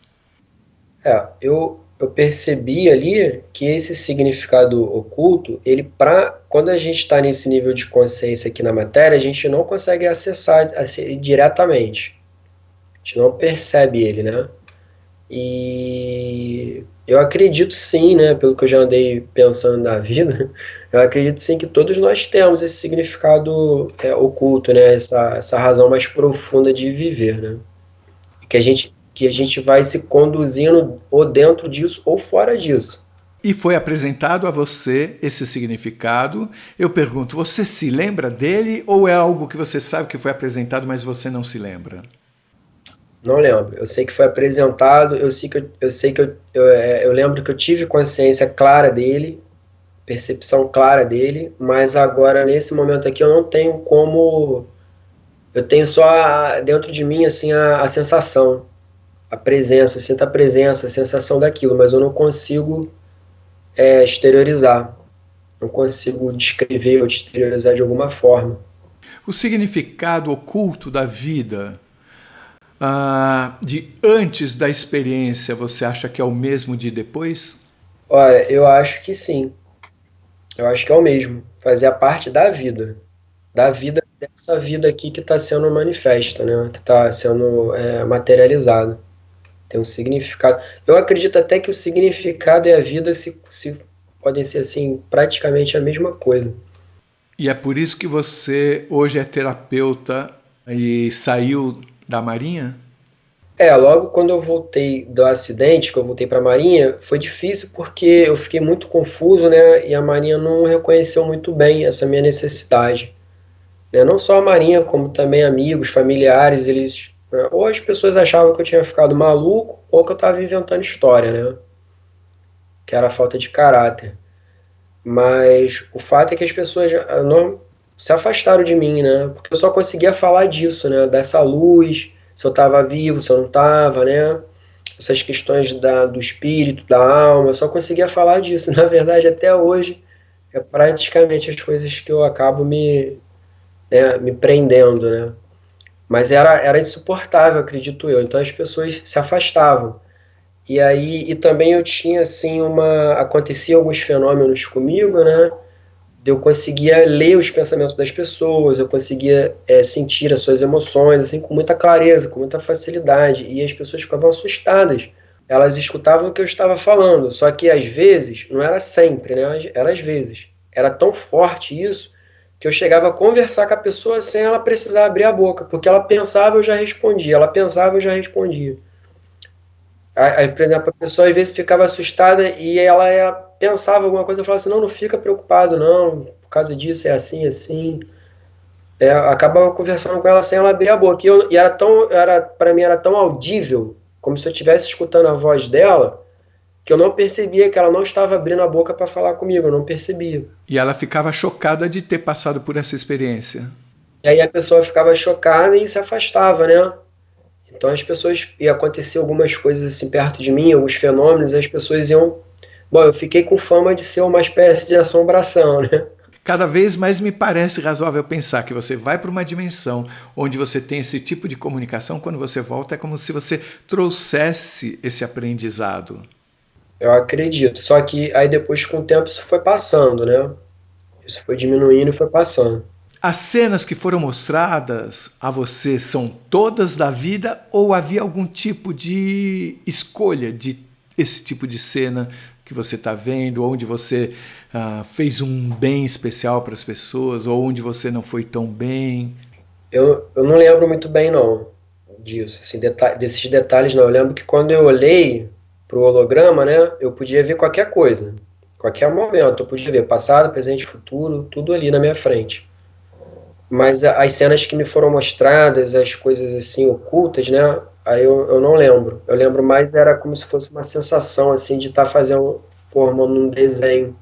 [SPEAKER 3] Eu percebi ali que esse significado oculto, quando a gente está nesse nível de consciência aqui na matéria, a gente não consegue acessar diretamente. A gente não percebe ele, né? E eu acredito sim, né, pelo que eu já andei pensando na vida, eu acredito sim que todos nós temos esse significado oculto, né, essa razão mais profunda de viver, né? Que a gente vai se conduzindo ou dentro disso ou fora disso.
[SPEAKER 2] E foi apresentado a você esse significado. Eu pergunto, você se lembra dele ou é algo que você sabe que foi apresentado, mas você não se lembra?
[SPEAKER 3] Não lembro. Eu sei que foi apresentado, eu lembro que eu tive consciência clara dele, percepção clara dele, mas agora, nesse momento aqui, eu não tenho como... Eu tenho só dentro de mim, assim, a sensação, a presença, eu sinto a presença, a sensação daquilo, mas eu não consigo exteriorizar, não consigo descrever ou exteriorizar de alguma forma.
[SPEAKER 2] O significado oculto da vida... de antes da experiência, você acha que é o mesmo de depois?
[SPEAKER 3] Olha, eu acho que sim. Eu acho que é o mesmo. Fazia parte da vida. Dessa vida aqui que está sendo manifesta, né? Que está sendo materializada. Tem um significado. Eu acredito até que o significado e a vida podem ser assim, praticamente a mesma coisa.
[SPEAKER 2] E é por isso que você hoje é terapeuta e saiu da Marinha?
[SPEAKER 3] Logo quando eu voltei do acidente, que eu voltei para a Marinha, foi difícil porque eu fiquei muito confuso, né? E a Marinha não reconheceu muito bem essa minha necessidade. Não só a Marinha, como também amigos, familiares, ou as pessoas achavam que eu tinha ficado maluco, ou que eu estava inventando história, né? Que era falta de caráter. Mas o fato é que as pessoas não se afastaram de mim, né? Porque eu só conseguia falar disso, né? Dessa luz, se eu estava vivo, se eu não estava, né? Essas questões do espírito, da alma, eu só conseguia falar disso. Na verdade, até hoje, é praticamente as coisas que eu acabo me prendendo, né? Mas era insuportável, acredito eu. Então as pessoas se afastavam. E também eu tinha, assim, acontecia alguns fenômenos comigo, né? Eu conseguia ler os pensamentos das pessoas, eu conseguia sentir as suas emoções, assim, com muita clareza, com muita facilidade. E as pessoas ficavam assustadas. Elas escutavam o que eu estava falando, só que às vezes, não era sempre, né? Era às vezes. Era tão forte isso, que eu chegava a conversar com a pessoa sem ela precisar abrir a boca, porque ela pensava, eu já respondia, ela pensava, eu já respondia. Aí, por exemplo, a pessoa às vezes ficava assustada e ela pensava alguma coisa, eu falava assim, não fica preocupado não, por causa disso é assim, assim. Eu acabava conversando com ela sem ela abrir a boca, para mim era tão audível, como se eu estivesse escutando a voz dela, que eu não percebia que ela não estava abrindo a boca para falar comigo, eu não percebia.
[SPEAKER 2] E ela ficava chocada de ter passado por essa experiência.
[SPEAKER 3] E aí a pessoa ficava chocada e se afastava, né? Então as pessoas, ia acontecer algumas coisas assim perto de mim, alguns fenômenos, e as pessoas iam... Bom, eu fiquei com fama de ser uma espécie de assombração, né?
[SPEAKER 2] Cada vez mais me parece razoável pensar que você vai para uma dimensão onde você tem esse tipo de comunicação, quando você volta é como se você trouxesse esse aprendizado.
[SPEAKER 3] Eu acredito, só que aí depois com o tempo isso foi passando, né? Isso foi diminuindo e foi passando.
[SPEAKER 2] As cenas que foram mostradas a você são todas da vida ou havia algum tipo de escolha de esse tipo de cena que você está vendo, onde você fez um bem especial para as pessoas ou onde você não foi tão bem?
[SPEAKER 3] Eu não lembro muito bem não disso, assim, desses detalhes não. Eu lembro que quando eu olhei para o holograma, né, eu podia ver qualquer coisa, qualquer momento, eu podia ver passado, presente, futuro, tudo ali na minha frente. Mas as cenas que me foram mostradas, as coisas assim ocultas, né, aí eu não lembro. Eu lembro mais, era como se fosse uma sensação assim de estar formando um desenho,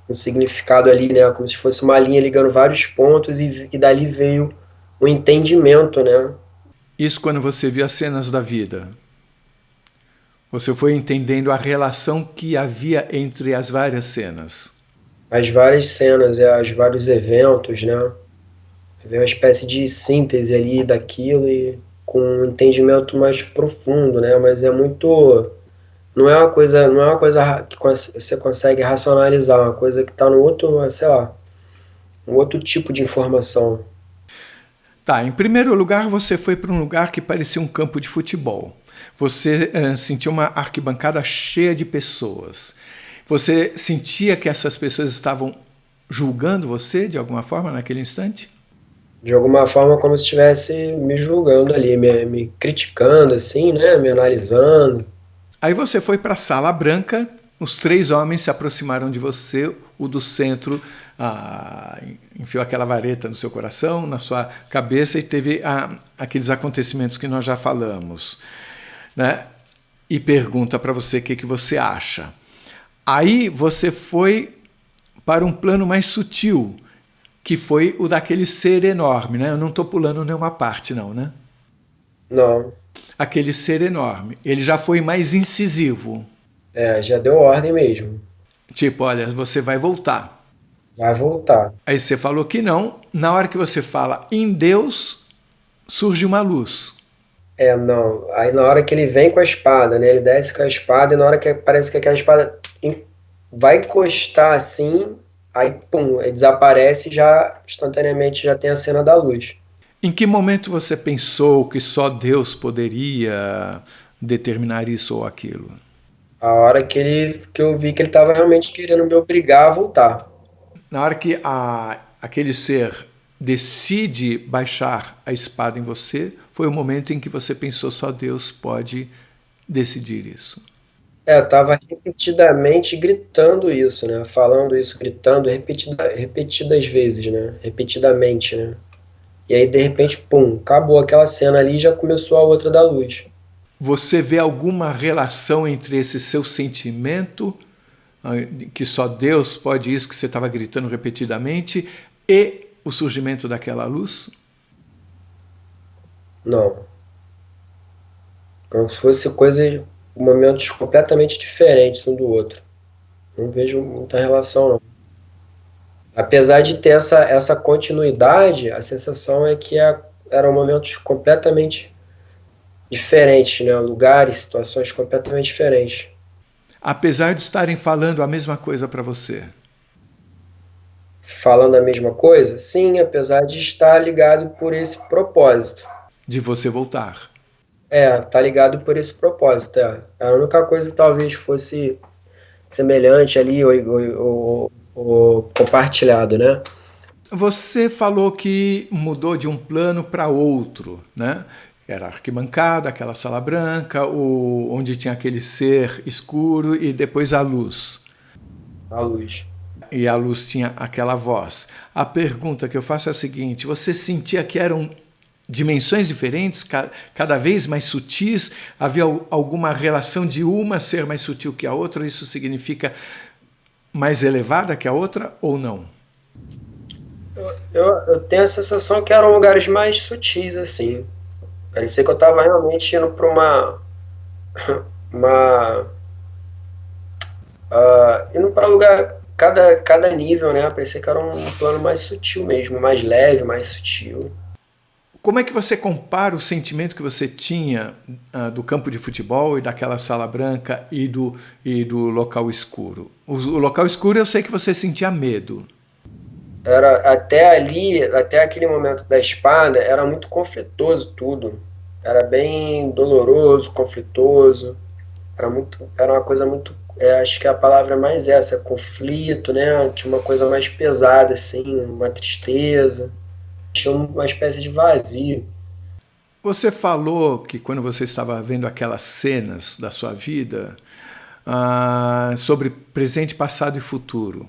[SPEAKER 3] um significado ali, né, como se fosse uma linha ligando vários pontos e dali veio o entendimento, né.
[SPEAKER 2] Isso quando você viu as cenas da vida? Você foi entendendo a relação que havia entre as várias cenas.
[SPEAKER 3] As várias cenas, os vários eventos, né? Ver uma espécie de síntese ali daquilo e com um entendimento mais profundo, né? Mas é muito, não é uma coisa que você consegue racionalizar, uma coisa que está no outro, sei lá, um outro tipo de informação.
[SPEAKER 2] Tá, em primeiro lugar, você foi para um lugar que parecia um campo de futebol. Você sentiu uma arquibancada cheia de pessoas. Você sentia que essas pessoas estavam julgando você de alguma forma naquele instante?
[SPEAKER 3] De alguma forma, como se estivesse me julgando ali, me criticando, assim, né? Me analisando.
[SPEAKER 2] Aí você foi para a sala branca, os 3 homens se aproximaram de você, o do centro enfiou aquela vareta no seu coração, na sua cabeça, e teve aqueles acontecimentos que nós já falamos, né? E pergunta para você o que você acha. Aí você foi para um plano mais sutil, que foi o daquele ser enorme, né? Eu não estou pulando nenhuma parte, não, né?
[SPEAKER 3] Não.
[SPEAKER 2] Aquele ser enorme. Ele já foi mais incisivo.
[SPEAKER 3] Já deu ordem mesmo.
[SPEAKER 2] Tipo, olha, você vai voltar.
[SPEAKER 3] Vai voltar.
[SPEAKER 2] Aí você falou que não. Na hora que você fala em Deus, surge uma luz.
[SPEAKER 3] Não. Aí na hora que ele vem com a espada, né? Ele desce com a espada e na hora que parece que aquela espada vai encostar assim, aí pum, aí desaparece e já instantaneamente já tem a cena da luz.
[SPEAKER 2] Em que momento você pensou que só Deus poderia determinar isso ou aquilo?
[SPEAKER 3] A hora que eu vi que ele estava realmente querendo me obrigar a voltar.
[SPEAKER 2] Na hora que aquele ser decide baixar a espada em você, foi o momento em que você pensou só Deus pode decidir isso.
[SPEAKER 3] Eu estava repetidamente gritando isso, né? Falando isso, gritando repetidas vezes, né? Repetidamente, né? E aí, de repente, pum, acabou aquela cena ali e já começou a outra da luz.
[SPEAKER 2] Você vê alguma relação entre esse seu sentimento, que só Deus pode isso, que você estava gritando repetidamente, e o surgimento daquela luz?
[SPEAKER 3] Não. Como se fosse momentos completamente diferentes um do outro. Não vejo muita relação, não. Apesar de ter essa continuidade, a sensação é que eram momentos completamente diferentes, né? Lugares, situações completamente diferentes.
[SPEAKER 2] Apesar de estarem falando a mesma coisa para você.
[SPEAKER 3] Falando a mesma coisa? Sim, apesar de estar ligado por esse propósito.
[SPEAKER 2] De você voltar.
[SPEAKER 3] Tá ligado por esse propósito. A única coisa que talvez fosse semelhante ali ou compartilhado, né?
[SPEAKER 2] Você falou que mudou de um plano para outro, né? Era a arquibancada, aquela sala branca, onde tinha aquele ser escuro e depois a luz.
[SPEAKER 3] A luz.
[SPEAKER 2] E a luz tinha aquela voz. A pergunta que eu faço é a seguinte: você sentia que eram dimensões diferentes, cada vez mais sutis? Havia alguma relação de uma ser mais sutil que a outra? Isso significa mais elevada que a outra ou não?
[SPEAKER 3] Eu tenho a sensação que eram lugares mais sutis, assim. Parecia que eu estava realmente indo para indo para lugar, cada nível, né? Parecia que era um plano mais sutil mesmo, mais leve, mais sutil.
[SPEAKER 2] Como é que você compara o sentimento que você tinha do campo de futebol e daquela sala branca e do local escuro? O local escuro eu sei que você sentia medo.
[SPEAKER 3] Era até aquele momento da espada, era muito conflitoso tudo. Era bem doloroso, conflitoso. Era uma coisa muito, acho que a palavra é mais essa, conflito, né? Tinha uma coisa mais pesada, assim, uma tristeza. Tinha uma espécie de vazio.
[SPEAKER 2] Você falou que quando você estava vendo aquelas cenas da sua vida, sobre presente, passado e futuro,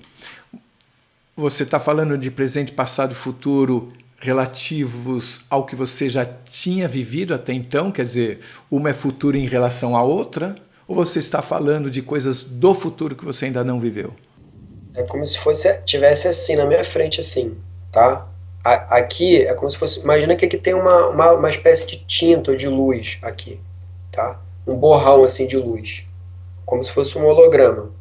[SPEAKER 2] você está falando de presente, passado e futuro relativos ao que você já tinha vivido até então? Quer dizer, uma é futuro em relação à outra? Ou você está falando de coisas do futuro que você ainda não viveu?
[SPEAKER 3] É como se tivesse assim, na minha frente, assim, tá? Aqui é como se fosse... Imagina que aqui tem uma espécie de tinta ou de luz aqui, tá? um borrão assim de luz, como se fosse um holograma.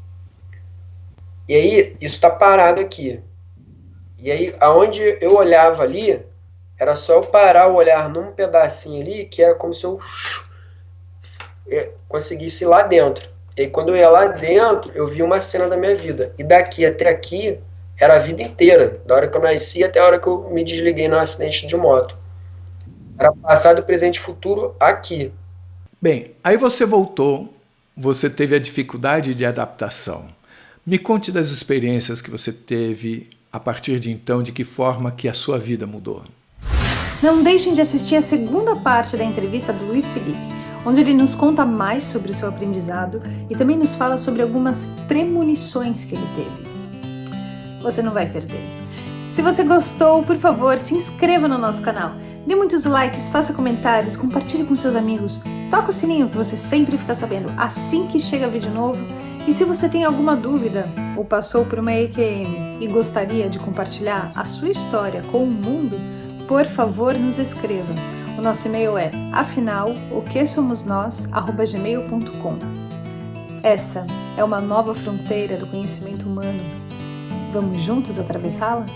[SPEAKER 3] E aí, isso está parado aqui. E aí, aonde eu olhava ali, era só eu parar o olhar num pedacinho ali, que era como se eu conseguisse ir lá dentro. E aí, quando eu ia lá dentro, eu vi uma cena da minha vida. E daqui até aqui, era a vida inteira. Da hora que eu nasci até a hora que eu me desliguei no acidente de moto. Era passado, presente e futuro aqui.
[SPEAKER 2] Bem, aí você voltou, você teve a dificuldade de adaptação. Me conte das experiências que você teve a partir de então, de que forma que a sua vida mudou.
[SPEAKER 1] Não deixem de assistir a segunda parte da entrevista do Luiz Felipe, onde ele nos conta mais sobre o seu aprendizado e também nos fala sobre algumas premonições que ele teve. Você não vai perder. Se você gostou, por favor, se inscreva no nosso canal. Dê muitos likes, faça comentários, compartilhe com seus amigos. Toca o sininho para você sempre ficar sabendo assim que chega vídeo novo. E se você tem alguma dúvida ou passou por uma EQM e gostaria de compartilhar a sua história com o mundo, por favor, nos escreva. O nosso e-mail é afinal.oquesomosnós@gmail.com. Essa é uma nova fronteira do conhecimento humano. Vamos juntos atravessá-la?